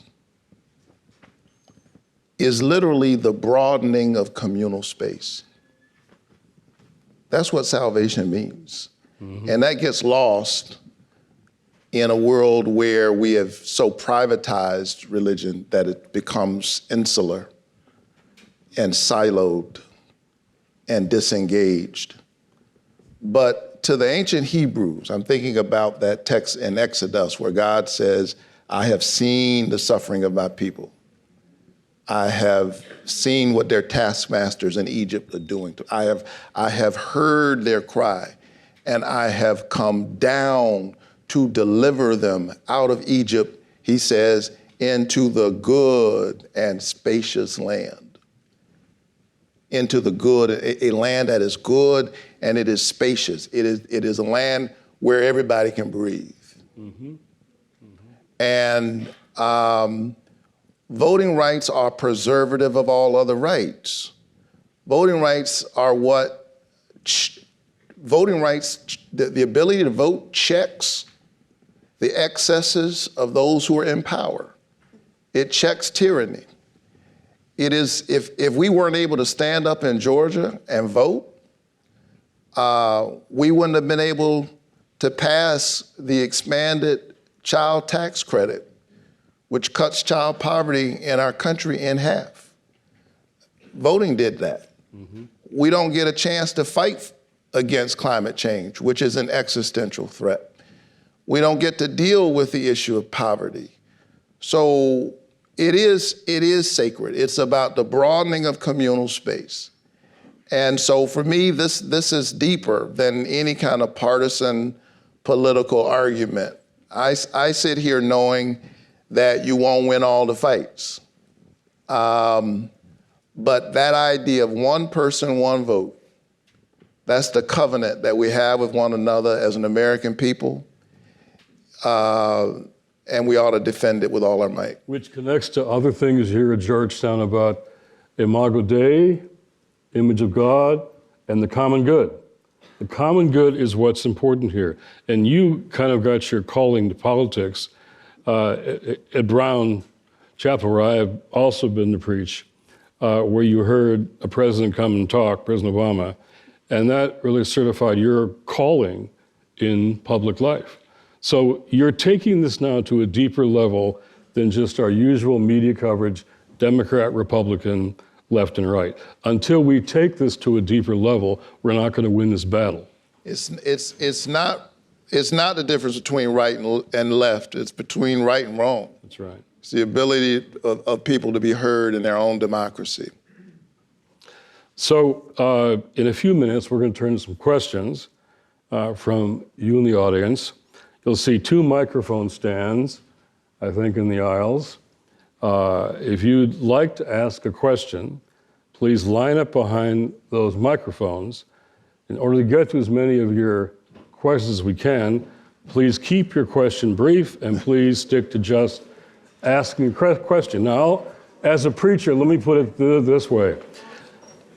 C: is literally the broadening of communal space. That's what salvation means. Mm-hmm. And that gets lost in a world where we have so privatized religion that it becomes insular and siloed and disengaged. But to the ancient Hebrews, I'm thinking about that text in Exodus where God says, I have seen the suffering of my people. I have seen what their taskmasters in Egypt are doing. I have heard their cry, and I have come down to deliver them out of Egypt. He says, into the good and spacious land. Into the good, a land that is good and it is spacious. It is a land where everybody can breathe. Mm-hmm. Mm-hmm. And voting rights are preservative of all other rights. Voting rights are the ability to vote checks the excesses of those who are in power. It checks tyranny. It is, if we weren't able to stand up in Georgia and vote, we wouldn't have been able to pass the expanded child tax credit, which cuts child poverty in our country in half. Voting did that. Mm-hmm. We don't get a chance to fight against climate change, which is an existential threat. We don't get to deal with the issue of poverty. So it is sacred. It's about the broadening of communal space. And so for me, this is deeper than any kind of partisan political argument. I sit here knowing that you won't win all the fights. But that idea of one person, one vote, that's the covenant that we have with one another as an American people. And we ought to defend it with all our might.
B: Which connects to other things here at Georgetown about Imago Dei, image of God, and the common good. The common good is what's important here. And you kind of got your calling to politics at Brown Chapel, where I have also been to preach, where you heard a president come and talk, President Obama, and that really certified your calling in public life. So you're taking this now to a deeper level than just our usual media coverage, Democrat, Republican, left and right. Until we take this to a deeper level, we're not going to win this battle.
C: It's not the difference between right and left. It's between right and wrong.
B: That's right.
C: It's the ability of people to be heard in their own democracy.
B: So in a few minutes, we're going to turn to some questions from you in the audience. You'll see 2 microphone stands, I think, in the aisles. If you'd like to ask a question, please line up behind those microphones. In order to get to as many of your questions as we can, please keep your question brief and please stick to just asking a question. Now, as a preacher, let me put it this way.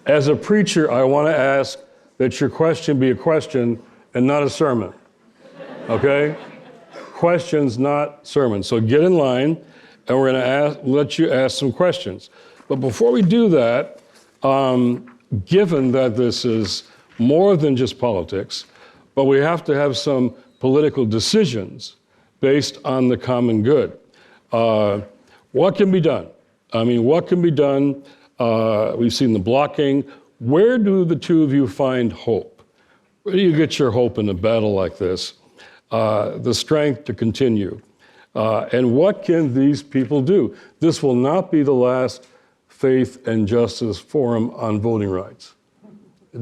B: As a preacher, I want to ask that your question be a question and not a sermon. Okay? Questions, not sermons. So get in line, and we're going to let you ask some questions. But before we do that, given that this is more than just politics, but we have to have some political decisions based on the common good. What can be done? I mean, what can be done? We've seen the blocking. Where do the two of you find hope? Where do you get your hope in a battle like this? The strength to continue. And what can these people do? This will not be the last Faith and Justice Forum on voting rights.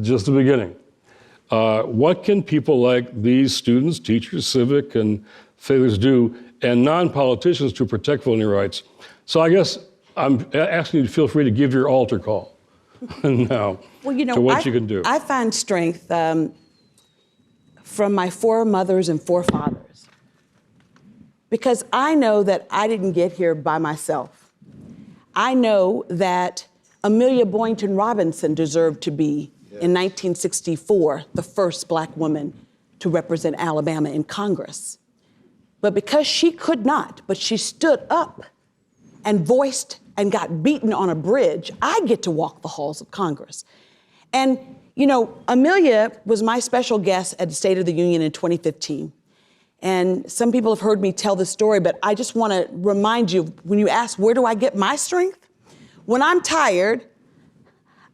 B: Just the beginning. What can people like these students, teachers, civic, and faithers do, and non-politicians to protect voting rights? So I guess I'm asking you to feel free to give your altar call now to what you can do.
D: I find strength from my foremothers and forefathers, because I know that I didn't get here by myself. I know that Amelia Boynton Robinson deserved to be, in 1964, the first Black woman to represent Alabama in Congress. But because she could not, but she stood up and voiced and got beaten on a bridge, I get to walk the halls of Congress. And, you know, Amelia was my special guest at the State of the Union in 2015. And some people have heard me tell this story, but I just want to remind you, when you ask, where do I get my strength? When I'm tired,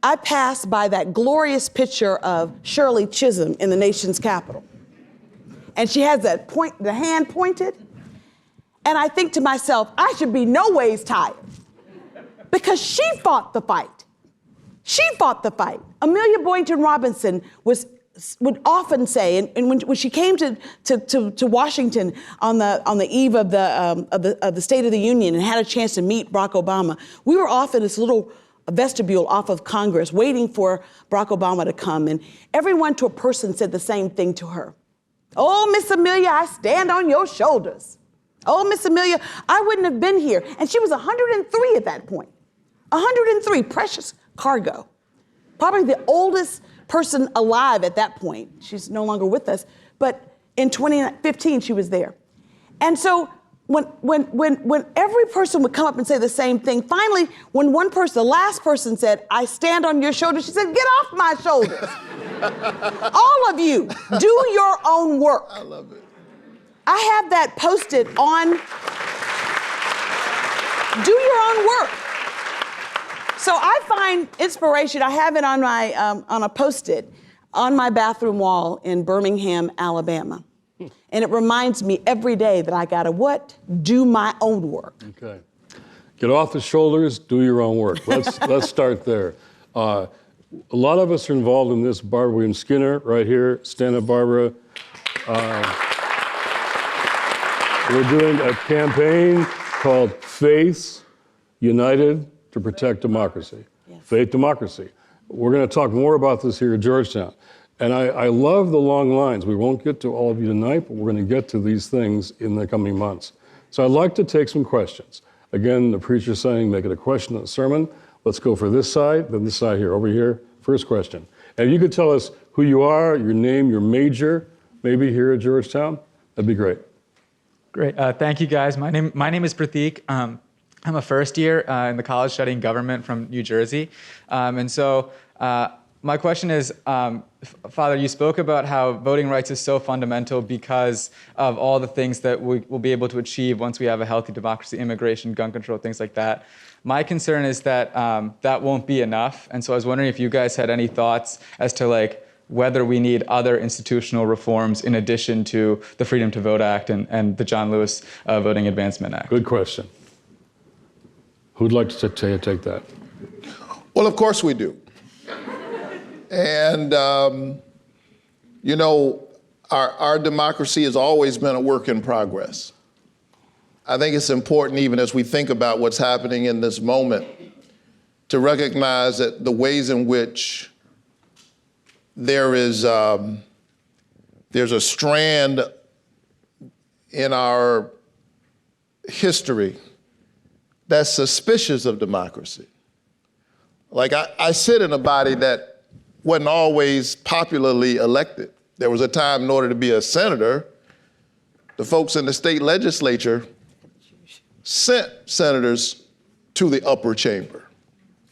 D: I pass by that glorious picture of Shirley Chisholm in the nation's capital. And she has that the hand pointed. And I think to myself, I should be no ways tired, because she fought the fight. She fought the fight. Amelia Boynton Robinson was would often say, and when she came to Washington on the eve of the State of the Union and had a chance to meet Barack Obama, we were off in this little vestibule off of Congress waiting for Barack Obama to come, and everyone to a person said the same thing to her. "Oh, Miss Amelia, I stand on your shoulders. Oh, Miss Amelia, I wouldn't have been here." And she was 103 at that point. 103, precious cargo. Probably the oldest person alive at that point. She's no longer with us, but in 2015 she was there. And so when every person would come up and say the same thing, finally, when one person, the last person said, "I stand on your shoulders," she said, "Get off my shoulders." All of you, do your own work.
C: I love it.
D: I have that posted on, do your own work. So I find inspiration. I have it on my on a Post-it on my bathroom wall in Birmingham, Alabama. And it reminds me every day that I gotta what? Do my own work.
B: Okay. Get off the shoulders, do your own work. Let's start there. A lot of us are involved in this. Barbara Williams Skinner, right here. Stand up, Barbara. We're doing a campaign called Faith United to Protect Democracy.
D: Yes.
B: Faith Democracy. We're going to talk more about this here at Georgetown. And I love the long lines. We won't get to all of you tonight, but we're going to get to these things in the coming months. So I'd like to take some questions. Again, the preacher's saying, make it a question, a sermon. Let's go for this side, then this side here, over here. First question. And you could tell us who you are, your name, your major, maybe here at Georgetown. That'd be great.
E: Great. Thank you, guys. My name is Pratik. I'm a first year in the college studying government from New Jersey. And so my question is, Father, you spoke about how voting rights is so fundamental because of all the things that we will be able to achieve once we have a healthy democracy, immigration, gun control, things like that. My concern is that that won't be enough. And so I was wondering if you guys had any thoughts as to whether we need other institutional reforms in addition to the Freedom to Vote Act and the John Lewis Voting Advancement Act.
B: Good question. Who'd like to take that?
C: Well, of course we do. And, our democracy has always been a work in progress. I think it's important, even as we think about what's happening in this moment, to recognize that the ways in which there's a strand in our history that's suspicious of democracy. I sit in a body that wasn't always popularly elected. There was a time in order to be a senator, the folks in the state legislature sent senators to the upper chamber.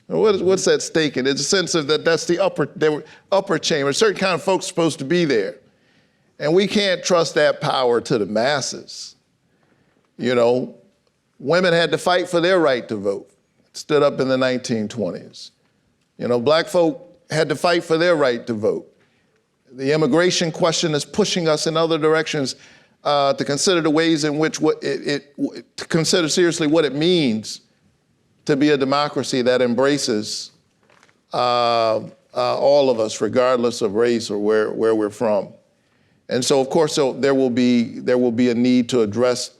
C: Now, what's that stake in? It's a sense of that's the upper chamber. Certain kind of folks are supposed to be there. And we can't trust that power to the masses. Women had to fight for their right to vote. It stood up in the 1920s. Black folk had to fight for their right to vote. The immigration question is pushing us in other directions to consider the ways in which to consider seriously what it means to be a democracy that embraces all of us, regardless of race or where we're from. And so, of course, there will be a need to address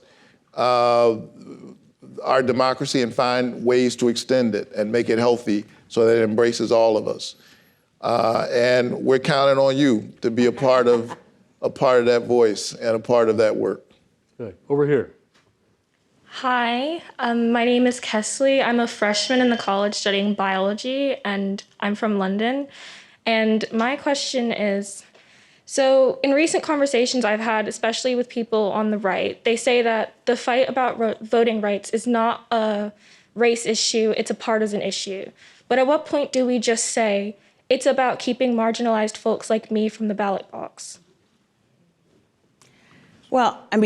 C: our democracy and find ways to extend it and make it healthy so that it embraces all of us. And we're counting on you to be a part of that voice and a part of that work.
B: Okay, over here.
F: Hi, my name is Kesley. I'm a freshman in the college studying biology, and I'm from London. And my question is, so in recent conversations I've had, especially with people on the right, they say that the fight about voting rights is not a race issue, it's a partisan issue. But at what point do we just say, it's about keeping marginalized folks like me from the ballot box?
D: Well, I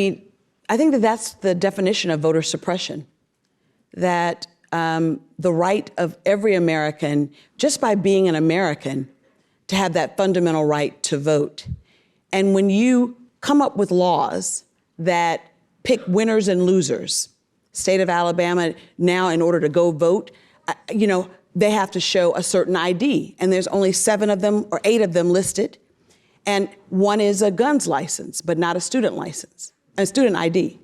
D: think that that's the definition of voter suppression, that the right of every American, just by being an American, to have that fundamental right to vote. And when you come up with laws that pick winners and losers, state of Alabama now, in order to go vote, they have to show a certain ID, and there's only 7 of them or 8 of them listed. And one is a guns license, but not a student license, a student ID.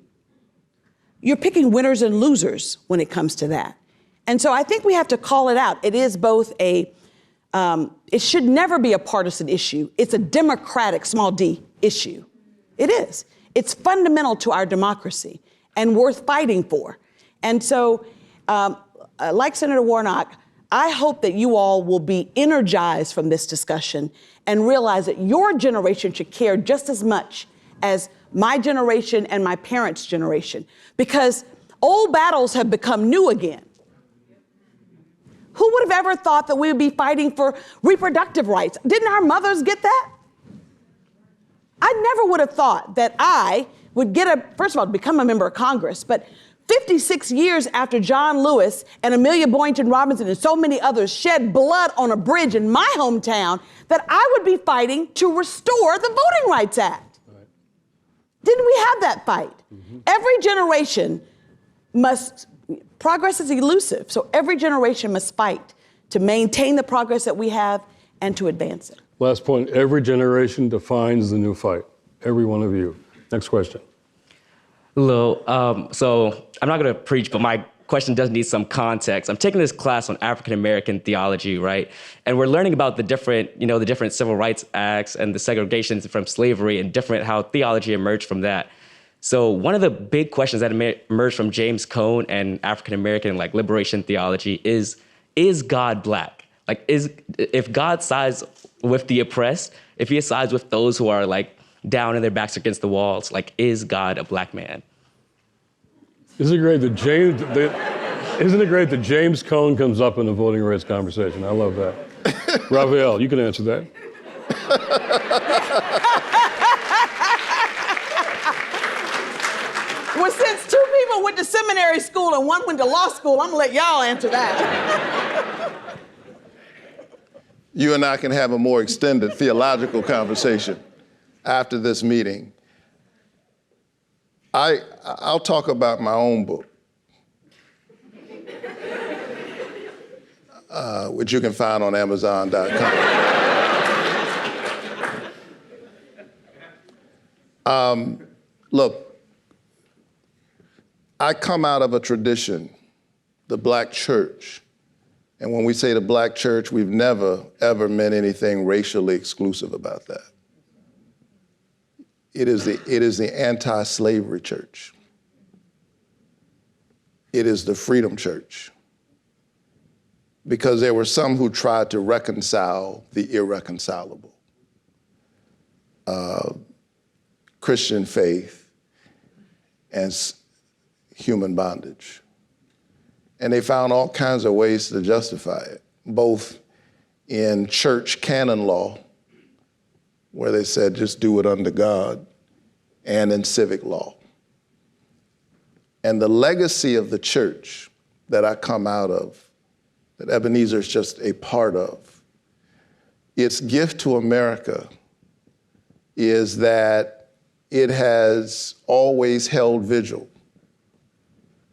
D: You're picking winners and losers when it comes to that. And so I think we have to call it out. It is both it should never be a partisan issue. It's a democratic, small d, issue. It is. It's fundamental to our democracy and worth fighting for. And so, like Senator Warnock, I hope that you all will be energized from this discussion and realize that your generation should care just as much as my generation and my parents' generation, because old battles have become new again. Who would have ever thought that we would be fighting for reproductive rights? Didn't our mothers get that? I never would have thought that I would first of all, become a member of Congress, but 56 years after John Lewis and Amelia Boynton Robinson and so many others shed blood on a bridge in my hometown, that I would be fighting to restore the Voting Rights Act. Right. Didn't we have that fight? Mm-hmm. Every generation progress is elusive, so every generation must fight to maintain the progress that we have and to advance it.
B: Last point, every generation defines the new fight. Every one of you. Next question.
G: Hello. So I'm not going to preach, but my question does need some context. I'm taking this class on African American theology, right? And we're learning about the different civil rights acts and the segregations from slavery and how theology emerged from that. So one of the big questions that emerged from James Cone and African American liberation theology is God black? If God sides with the oppressed, if he sides with those who are down and their backs against the walls, is God a black man?
B: Isn't it great that James Cone comes up in the voting rights conversation? I love that. Raphael, you can answer that.
D: Well, since two people went to seminary school and one went to law school, I'm gonna let y'all answer that.
C: You and I can have a more extended theological conversation after this meeting. I'll talk about my own book, which you can find on Amazon.com. Look, I come out of a tradition, the black church. And when we say the black church, we've never, ever meant anything racially exclusive about that. It is the anti-slavery church. It is the freedom church. Because there were some who tried to reconcile the irreconcilable. Christian faith and human bondage. And they found all kinds of ways to justify it, both in church canon law, where they said just do it under God, and in civic law. And the legacy of the church that I come out of, that Ebenezer is just a part of, its gift to America is that it has always held vigil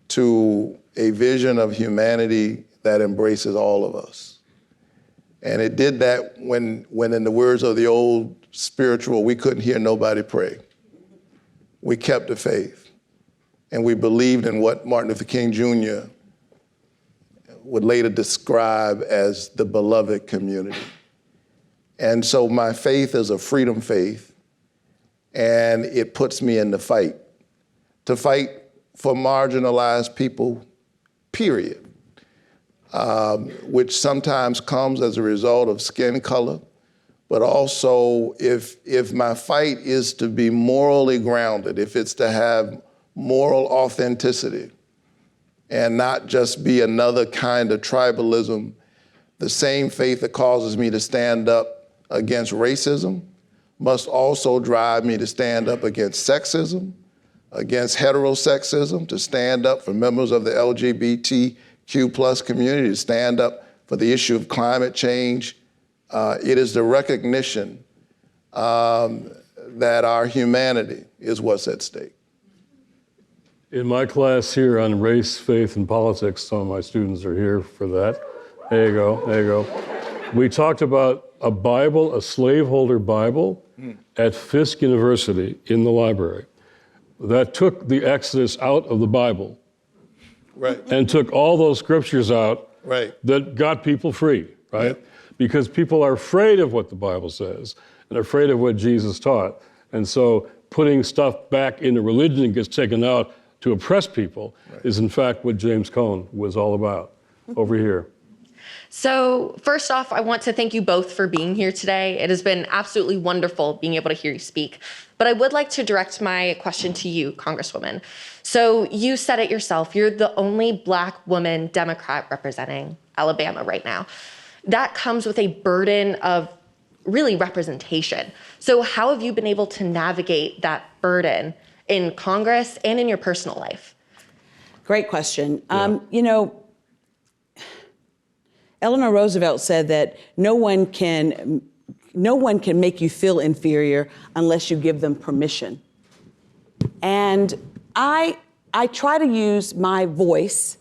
C: to a vision of humanity that embraces all of us. And it did that when in the words of the old spiritual, we couldn't hear nobody pray. We kept the faith. And we believed in what Martin Luther King Jr. would later describe as the beloved community. And so my faith is a freedom faith, and it puts me in the fight, to fight for marginalized people, period, which sometimes comes as a result of skin color, but also if my fight is to be morally grounded, if it's to have moral authenticity and not just be another kind of tribalism, the same faith that causes me to stand up against racism must also drive me to stand up against sexism, against heterosexism, to stand up for members of the LGBTQ plus community, to stand up for the issue of climate change. It is the recognition that our humanity is what's at stake.
B: In my class here on race, faith, and politics, some of my students are here for that. There you go, there you go. We talked about a Bible, a slaveholder Bible at Fisk University in the library that took the Exodus out of the Bible.
C: Right.
B: And took all those scriptures out
C: Right.
B: that got people free, right? Because people are afraid of what the Bible says and afraid of what Jesus taught. And so putting stuff back into religion gets taken out to oppress people is in fact what James Cone was all about over here.
H: So first off, I want to thank you both for being here today. It has been absolutely wonderful being able to hear you speak. But I would like to direct my question to you, Congresswoman. So you said it yourself, you're the only Black woman Democrat representing Alabama right now. That comes with a burden of really representation. So how have you been able to navigate that burden in Congress and in your personal life?
D: Great question. You know, Eleanor Roosevelt said that no one can make you feel inferior unless you give them permission. And I try to use my voice,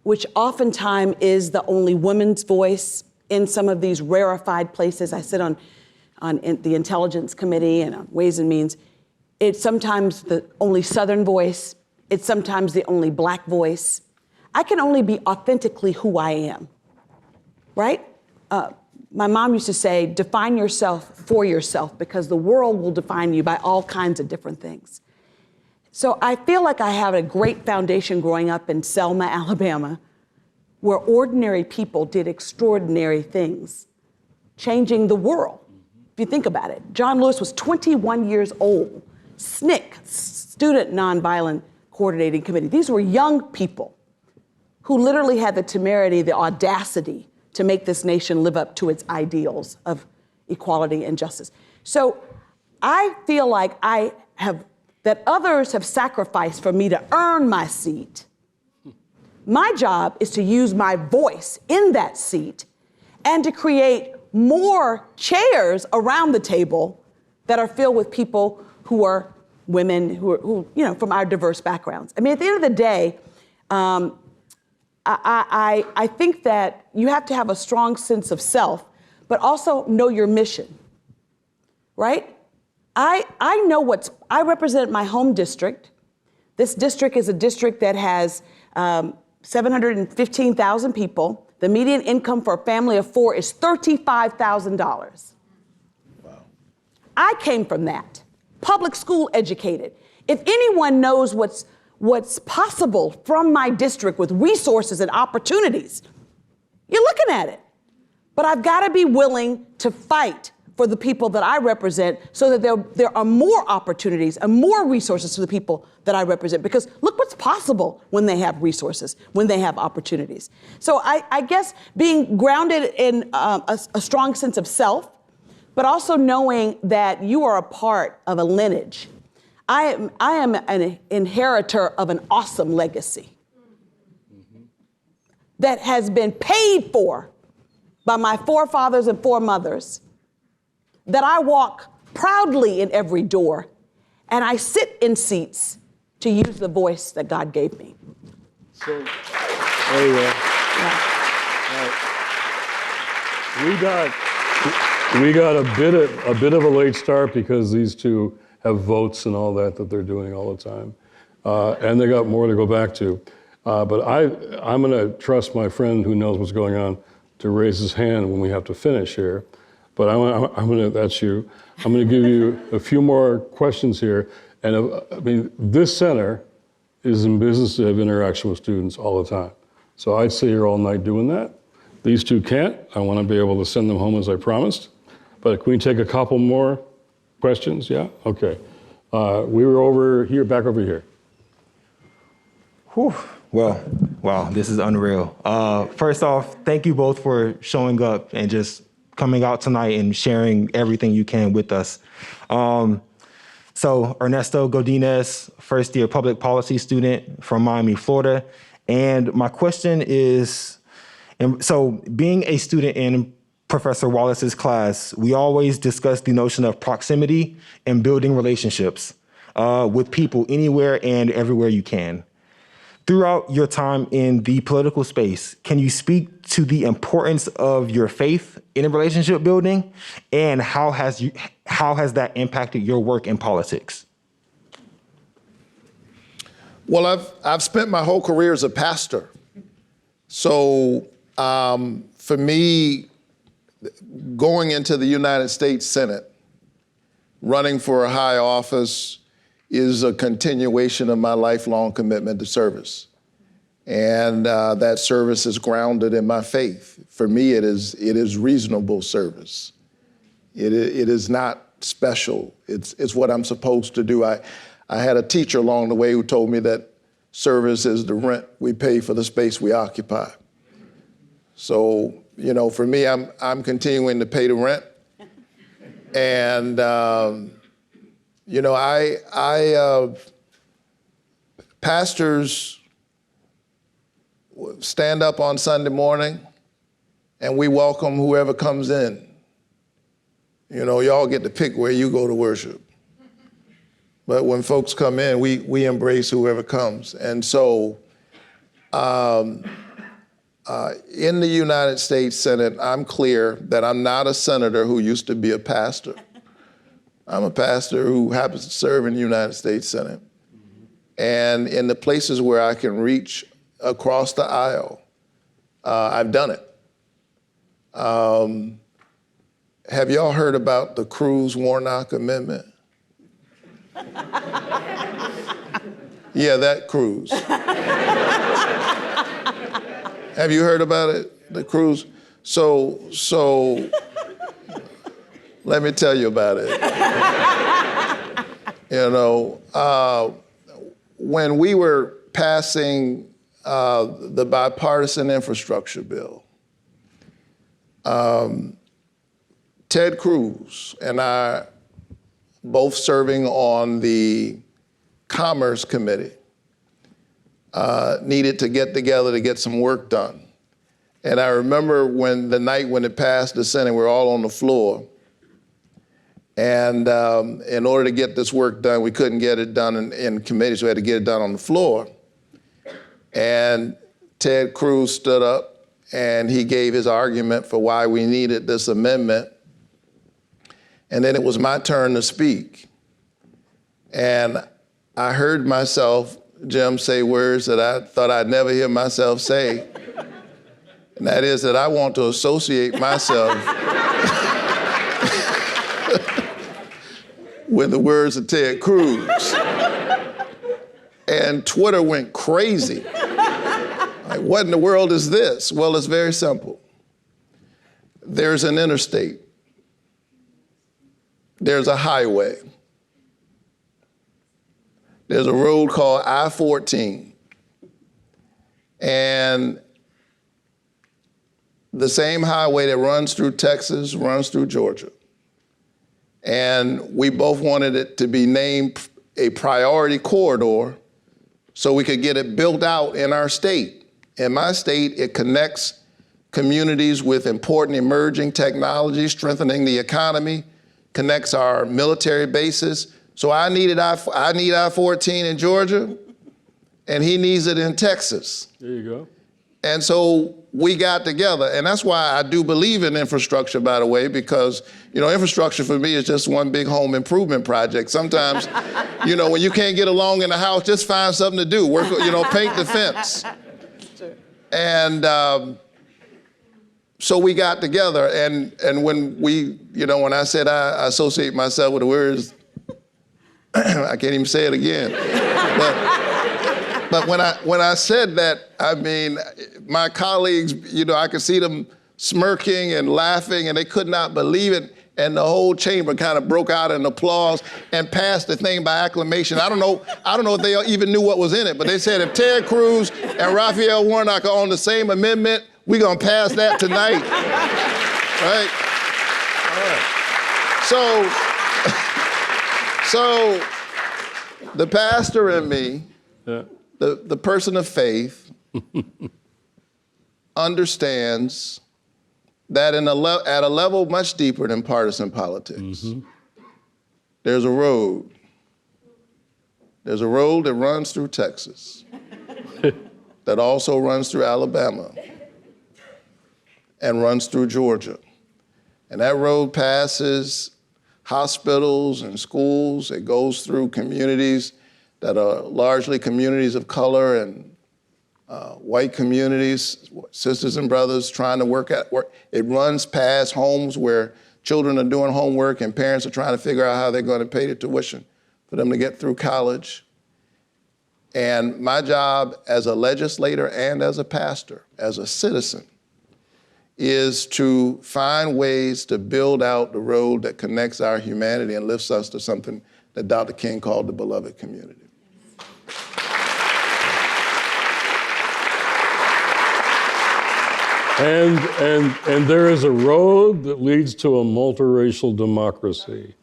D: which oftentimes is the only woman's voice in some of these rarefied places. I sit on the Intelligence Committee and on Ways and Means. It's sometimes the only Southern voice. It's sometimes the only Black voice. I can only be authentically who I am, right? My mom used to say, define yourself for yourself, because the world will define you by all kinds of different things. So I feel like I have a great foundation growing up in Selma, Alabama, where ordinary people did extraordinary things, changing the world. If you think about it, John Lewis was 21 years old, SNCC, Student Nonviolent Coordinating Committee. These were young people who literally had the temerity, the audacity to make this nation live up to its ideals of equality and justice. So I feel like that others have sacrificed for me to earn my seat. My job is to use my voice in that seat and to create more chairs around the table that are filled with people who are women, who you know, from our diverse backgrounds. I mean, at the end of the day, I think that you have to have a strong sense of self, but also know your mission, right? I represent my home district. This district is a district that has 715,000 people. The median income for a family of four is $35,000. Wow. I came from that, public school educated. If anyone knows what's possible from my district with resources and opportunities, you're looking at it. But I've got to be willing to fight for the people that I represent so that there are more opportunities and more resources to the people that I represent. Because look what's possible when they have resources, when they have opportunities. So I guess being grounded in a strong sense of self, but also knowing that you are a part of a lineage. I am an inheritor of an awesome legacy that has been paid for by my forefathers and foremothers, that I walk proudly in every door, and I sit in seats to use the voice that God gave me.
B: So, there you go.
D: Yeah.
B: We got a bit of a late start because these two have votes and all that they're doing all the time. And they got more to go back to. But I'm gonna trust my friend who knows what's going on to raise his hand when we have to finish here. But that's you. I'm gonna give you a few more questions here. And I mean, this center is in business to have interaction with students all the time. So I'd stay here all night doing that. These two can't. I wanna be able to send them home as I promised. But can we take a couple more questions? Yeah, okay. We were over here, back over here.
I: Whew. Well, wow, this is unreal. First off, thank you both for showing up and just coming out tonight and sharing everything you can with us. So Ernesto Godinez, first year public policy student from Miami, Florida. And my question is, so being a student in Professor Wallis's class, we always discuss the notion of proximity and building relationships with people anywhere and everywhere you can. Throughout your time in the political space, can you speak to the importance of your faith in relationship building, and how has that impacted your work in politics?
C: Well, I've spent my whole career as a pastor. So for me, going into the United States Senate, running for a high office is a continuation of my lifelong commitment to service. And that service is grounded in my faith. For me, it is reasonable service. It is not special. It's what I'm supposed to do. I had a teacher along the way who told me that service is the rent we pay for the space we occupy. So, for me, I'm continuing to pay the rent. And, pastors stand up on Sunday morning and we welcome whoever comes in. Y'all get to pick where you go to worship. But when folks come in, we embrace whoever comes. And so in the United States Senate, I'm clear that I'm not a senator who used to be a pastor. I'm a pastor who happens to serve in the United States Senate. And in the places where I can reach across the aisle, I've done it. Have y'all heard about the Cruz-Warnock Amendment? Yeah, that Cruz. Have you heard about it, the Cruz? So let me tell you about it. When we were passing the bipartisan infrastructure bill, Ted Cruz and I, both serving on the Commerce Committee, needed to get together to get some work done. And I remember the night when it passed the Senate, we were all on the floor. And in order to get this work done, we couldn't get it done in committee, so we had to get it done on the floor. And Ted Cruz stood up and he gave his argument for why we needed this amendment. And then it was my turn to speak. And I heard myself, Jim, say words that I thought I'd never hear myself say. And that is that I want to associate myself with the words of Ted Cruz. And Twitter went crazy. Like, what in the world is this? Well, it's very simple. There's an interstate. There's a highway. There's a road called I-14. And the same highway that runs through Texas runs through Georgia. And we both wanted it to be named a priority corridor so we could get it built out in our state. In my state, it connects communities with important emerging technologies, strengthening the economy, connects our military bases. So I need I-14 in Georgia, and he needs it in Texas.
B: There you go.
C: And so we got together, and that's why I do believe in infrastructure, by the way, because, infrastructure for me is just one big home improvement project. Sometimes, when you can't get along in the house, just find something to do. Work, paint the fence. And so we got together, and when when I said I associate myself with the words, I can't even say it again. But when I said that, I mean, my colleagues, I could see them smirking and laughing, and they could not believe it. And the whole chamber kind of broke out in applause and passed the thing by acclamation. I don't know if they even knew what was in it, but they said if Ted Cruz and Raphael Warnock are on the same amendment, we're gonna pass that tonight, right? All right. So the pastor and me, the person of faith, understands that at a level much deeper than partisan politics, there's a road. There's a road that runs through Texas. that also runs through Alabama and runs through Georgia. And that road passes hospitals and schools. It goes through communities that are largely communities of color and white communities, sisters and brothers trying to work at work. It runs past homes where children are doing homework and parents are trying to figure out how they're going to pay the tuition for them to get through college. And my job as a legislator and as a pastor, as a citizen, is to find ways to build out the road that connects our humanity and lifts us to something that Dr. King called the beloved community.
B: And there is a road that leads to a multiracial democracy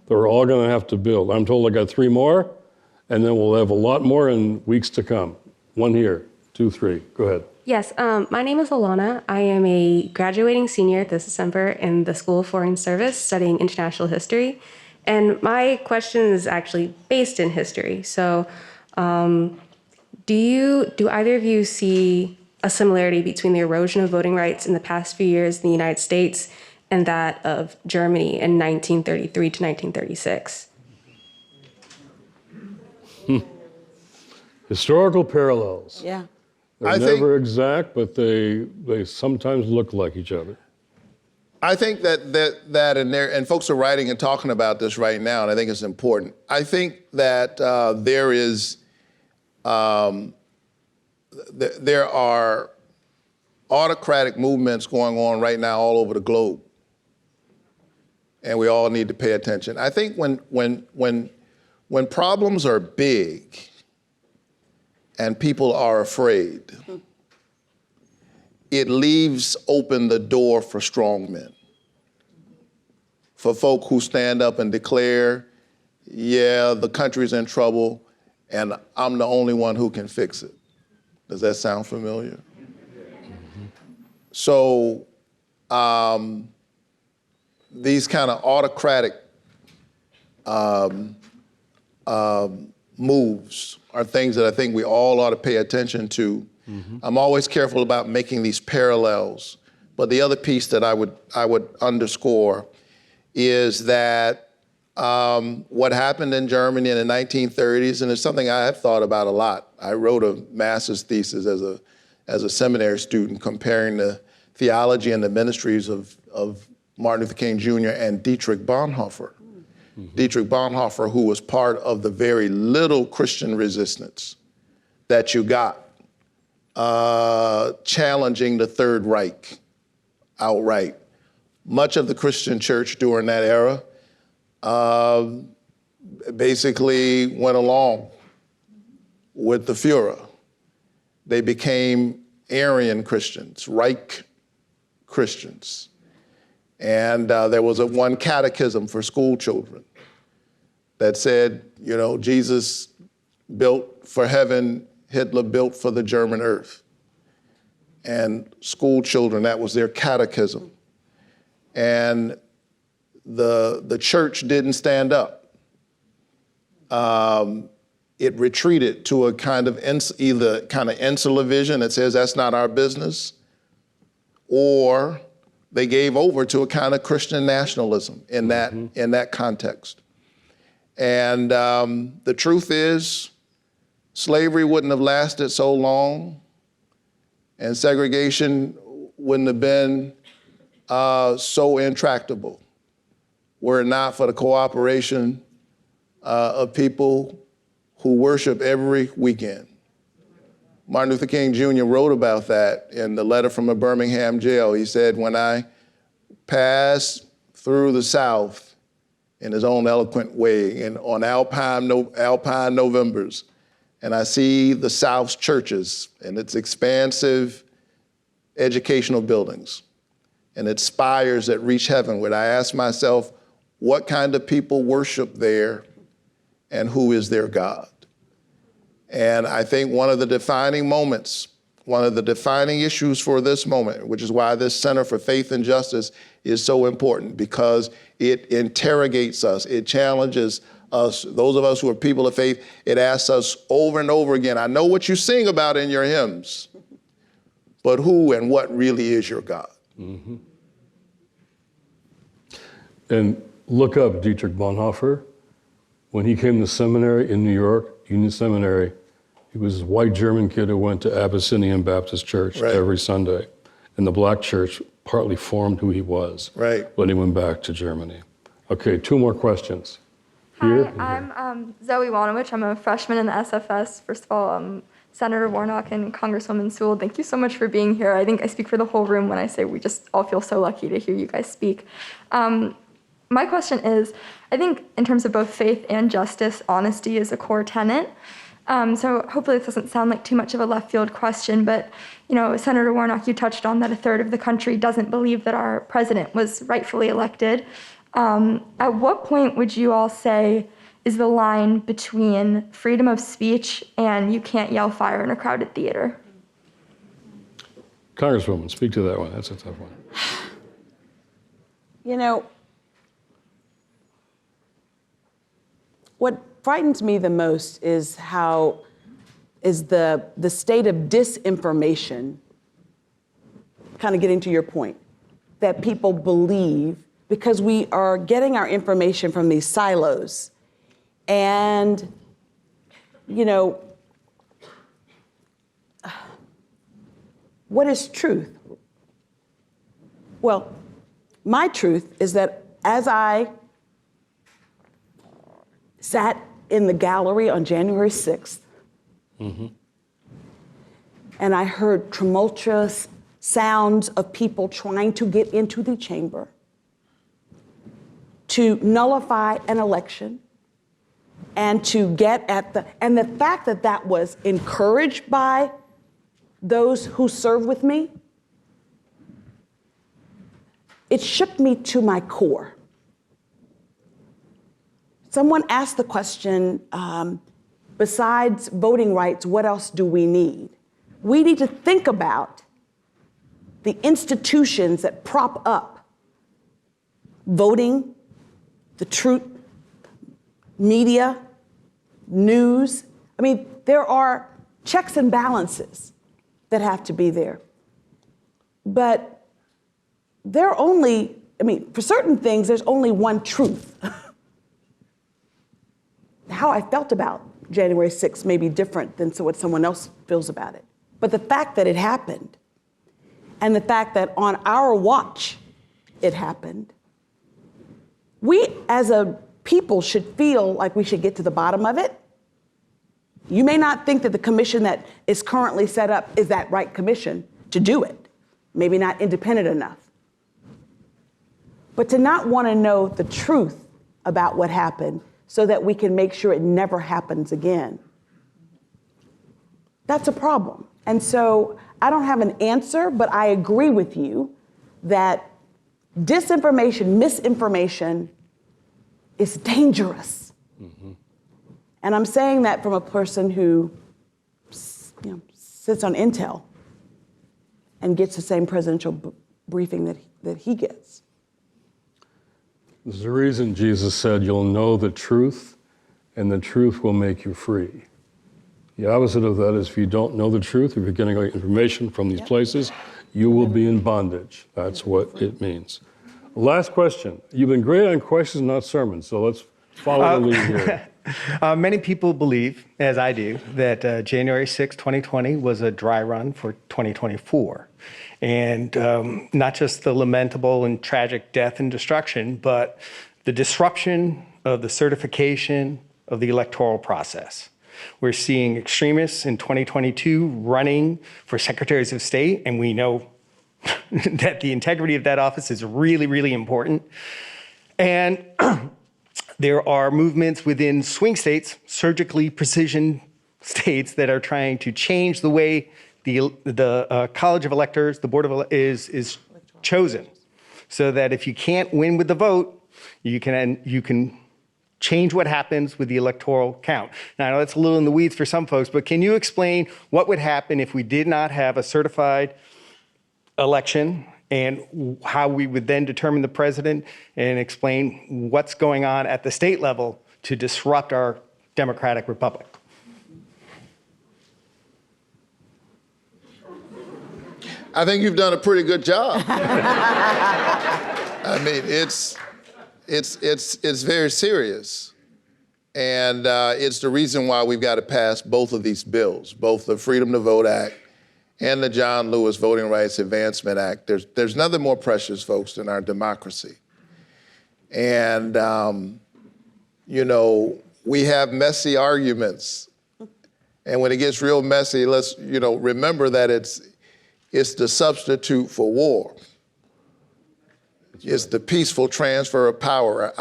B: that we're all going to have to build. I'm told I got 3 more, and then we'll have a lot more in weeks to come. 1 here, 2, 3. Go ahead.
J: Yes, my name is Alana. I am a graduating senior this December in the School of Foreign Service studying international history. And my question is actually based in history. So do either of you see a similarity between the erosion of voting rights in the past few years in the United States and that of Germany in 1933 to 1936?
B: Historical parallels.
D: Yeah.
B: They're never exact, but they sometimes look like each other.
C: I think that and folks are writing and talking about this right now, and I think it's important. I think that there are autocratic movements going on right now all over the globe, and we all need to pay attention. I think when problems are big and people are afraid, it leaves open the door for strong men, for folk who stand up and declare, yeah, the country's in trouble and I'm the only one who can fix it. Does that sound familiar? Mm-hmm. So these kind of autocratic moves are things that I think we all ought to pay attention to. Mm-hmm. I'm always careful about making these parallels, but the other piece that I would underscore is that what happened in Germany in the 1930s, and it's something I have thought about a lot. I wrote a master's thesis as a seminary student comparing the theology and the ministries of Martin Luther King Jr. and Dietrich Bonhoeffer. Mm-hmm. Dietrich Bonhoeffer, who was part of the very little Christian resistance that you got challenging the Third Reich outright. Much of the Christian church during that era basically went along with the Fuhrer. They became Aryan Christians, Reich Christians. And there was one catechism for school children that said, you know, Jesus built for heaven, Hitler built for the German earth. And school children, that was their catechism. And the church didn't stand up. It retreated to a kind of either kind of insular vision that says that's not our business, or they gave over to a kind of Christian nationalism in that context. And the truth is, slavery wouldn't have lasted so long, and segregation wouldn't have been so intractable were it not for the cooperation of people who worship every weekend. Martin Luther King Jr. wrote about that in the letter from a Birmingham jail. He said, when I pass through the South in his own eloquent way and on Alpine Novembers, and I see the South's churches and its expansive educational buildings and its spires that reach heavenward, I ask myself, what kind of people worship there and who is their God? And I think one of the defining moments, one of the defining issues for this moment, which is why this Center for Faith and Justice is so important, because it interrogates us, it challenges us, those of us who are people of faith, it asks us over and over again, I know what you sing about in your hymns, but who and what really is your God?
B: Mm-hmm. And look up Dietrich Bonhoeffer. When he came to seminary in New York, Union Seminary, he was a white German kid who went to Abyssinian Baptist Church every Sunday. And the black church partly formed who he was when he went back to Germany. Okay, 2 more questions. Here.
K: Hi, I'm Zoe Wanowich. I'm a freshman in the SFS. First of all, Senator Warnock and Congresswoman Sewell, thank you so much for being here. I think I speak for the whole room when I say we just all feel so lucky to hear you guys speak. My question is, I think in terms of both faith and justice, honesty is a core tenet. So hopefully this doesn't sound like too much of a left field question, but Senator Warnock, you touched on that a third of the country doesn't believe that our president was rightfully elected. At what point would you all say is the line between freedom of speech and you can't yell fire in a crowded theater?
B: Congresswoman, speak to that one. That's a tough one.
D: What frightens me the most is the state of disinformation, kind of getting to your point, that people believe because we are getting our information from these silos. And, what is truth? Well, my truth is that as I sat in the gallery on January 6th, and I heard tumultuous sounds of people trying to get into the chamber to nullify an election and to get at and the fact that that was encouraged by those who serve with me, it shook me to my core. Someone asked the question, besides voting rights, what else do we need? We need to think about the institutions that prop up voting, the truth, media, news. I mean, there are checks and balances that have to be there. But for certain things, there's only one truth. How I felt about January 6th may be different than what someone else feels about it. But the fact that it happened, and the fact that on our watch it happened, we as a people should feel like we should get to the bottom of it. You may not think that the commission that is currently set up is that right commission to do it. Maybe not independent enough. But to not want to know the truth about what happened so that we can make sure it never happens again, that's a problem. And so I don't have an answer, but I agree with you that disinformation, misinformation is dangerous. And I'm saying that from a person who sits on Intel and gets the same presidential briefing that he gets.
B: There's a reason Jesus said, you'll know the truth, and the truth will make you free. The opposite of that is if you don't know the truth, if you're getting information from these places, you will be in bondage. That's what it means. Last question. You've been great on questions, not sermons, so let's follow the lead here.
L: Many people believe, as I do, that January 6, 2020 was a dry run for 2024. And not just the lamentable and tragic death and destruction, but the disruption of the certification of the electoral process. We're seeing extremists in 2022 running for secretaries of state, and we know that the integrity of that office is really, really important. And there are movements within swing states, surgically precision states, that are trying to change the way the College of Electors, the Board of is chosen, so that if you can't win with the vote, you can change what happens with the electoral count. Now, I know that's a little in the weeds for some folks, but can you explain what would happen if we did not have a certified election, and how we would then determine the president, and explain what's going on at the state level to disrupt our democratic republic?
C: I think you've done a pretty good job. I mean, it's very serious. And it's the reason why we've got to pass both of these bills, both the Freedom to Vote Act and the John Lewis Voting Rights Advancement Act. There's nothing more precious, folks, than our democracy. And, you know, we have messy arguments. And when it gets real messy, let's, you know, remember that it's the substitute for war. It's the peaceful transfer of power.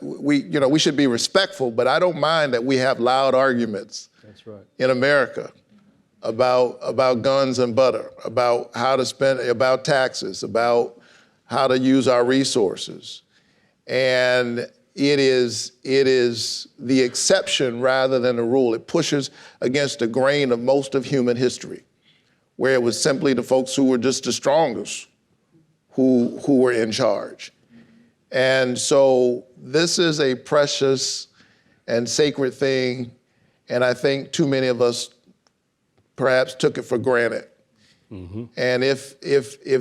C: We should be respectful, but I don't mind that we have loud arguments in America about guns and butter, about how to spend, about taxes, about how to use our resources. And it is the exception rather than the rule. It pushes against the grain of most of human history, where it was simply the folks who were just the strongest who were in charge. And so this is a precious and sacred thing, and I think too many of us perhaps took it for granted. Mm-hmm. And if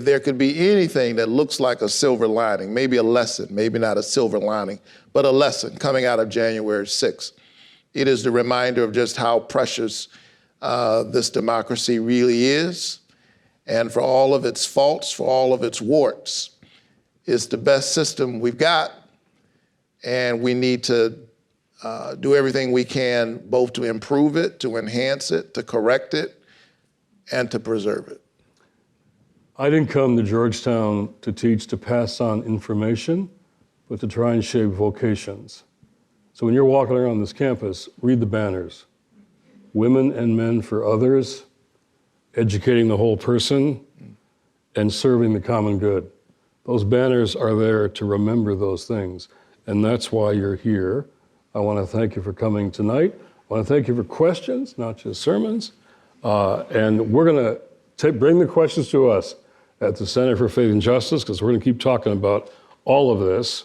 C: there could be anything that looks like a silver lining, maybe a lesson, maybe not a silver lining, but a lesson coming out of January 6th, it is the reminder of just how precious this democracy really is. And for all of its faults, for all of its warts, it's the best system we've got. And we need to do everything we can both to improve it, to enhance it, to correct it, and to preserve it.
B: I didn't come to Georgetown to teach to pass on information, but to try and shape vocations. So when you're walking around this campus, read the banners. Women and men for others, educating the whole person, and serving the common good. Those banners are there to remember those things, and that's why you're here. I want to thank you for coming tonight. I want to thank you for questions, not just sermons. And we're going to bring the questions to us at the Center for Faith and Justice, because we're going to keep talking about all of this.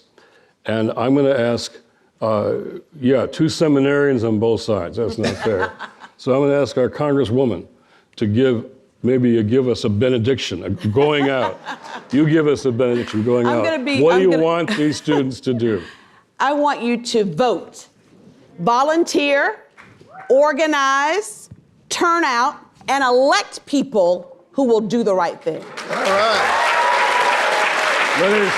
B: And I'm going to ask, two seminarians on both sides. That's not fair. So I'm going to ask our Congresswoman to give us a benediction, going out. You give us a benediction going out. What do you want these students to do?
D: I want you to vote, volunteer, organize, turn out, and elect people who will do the right thing.
C: All right.
B: Let us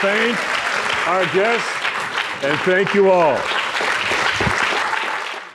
B: thank our guests and thank you all.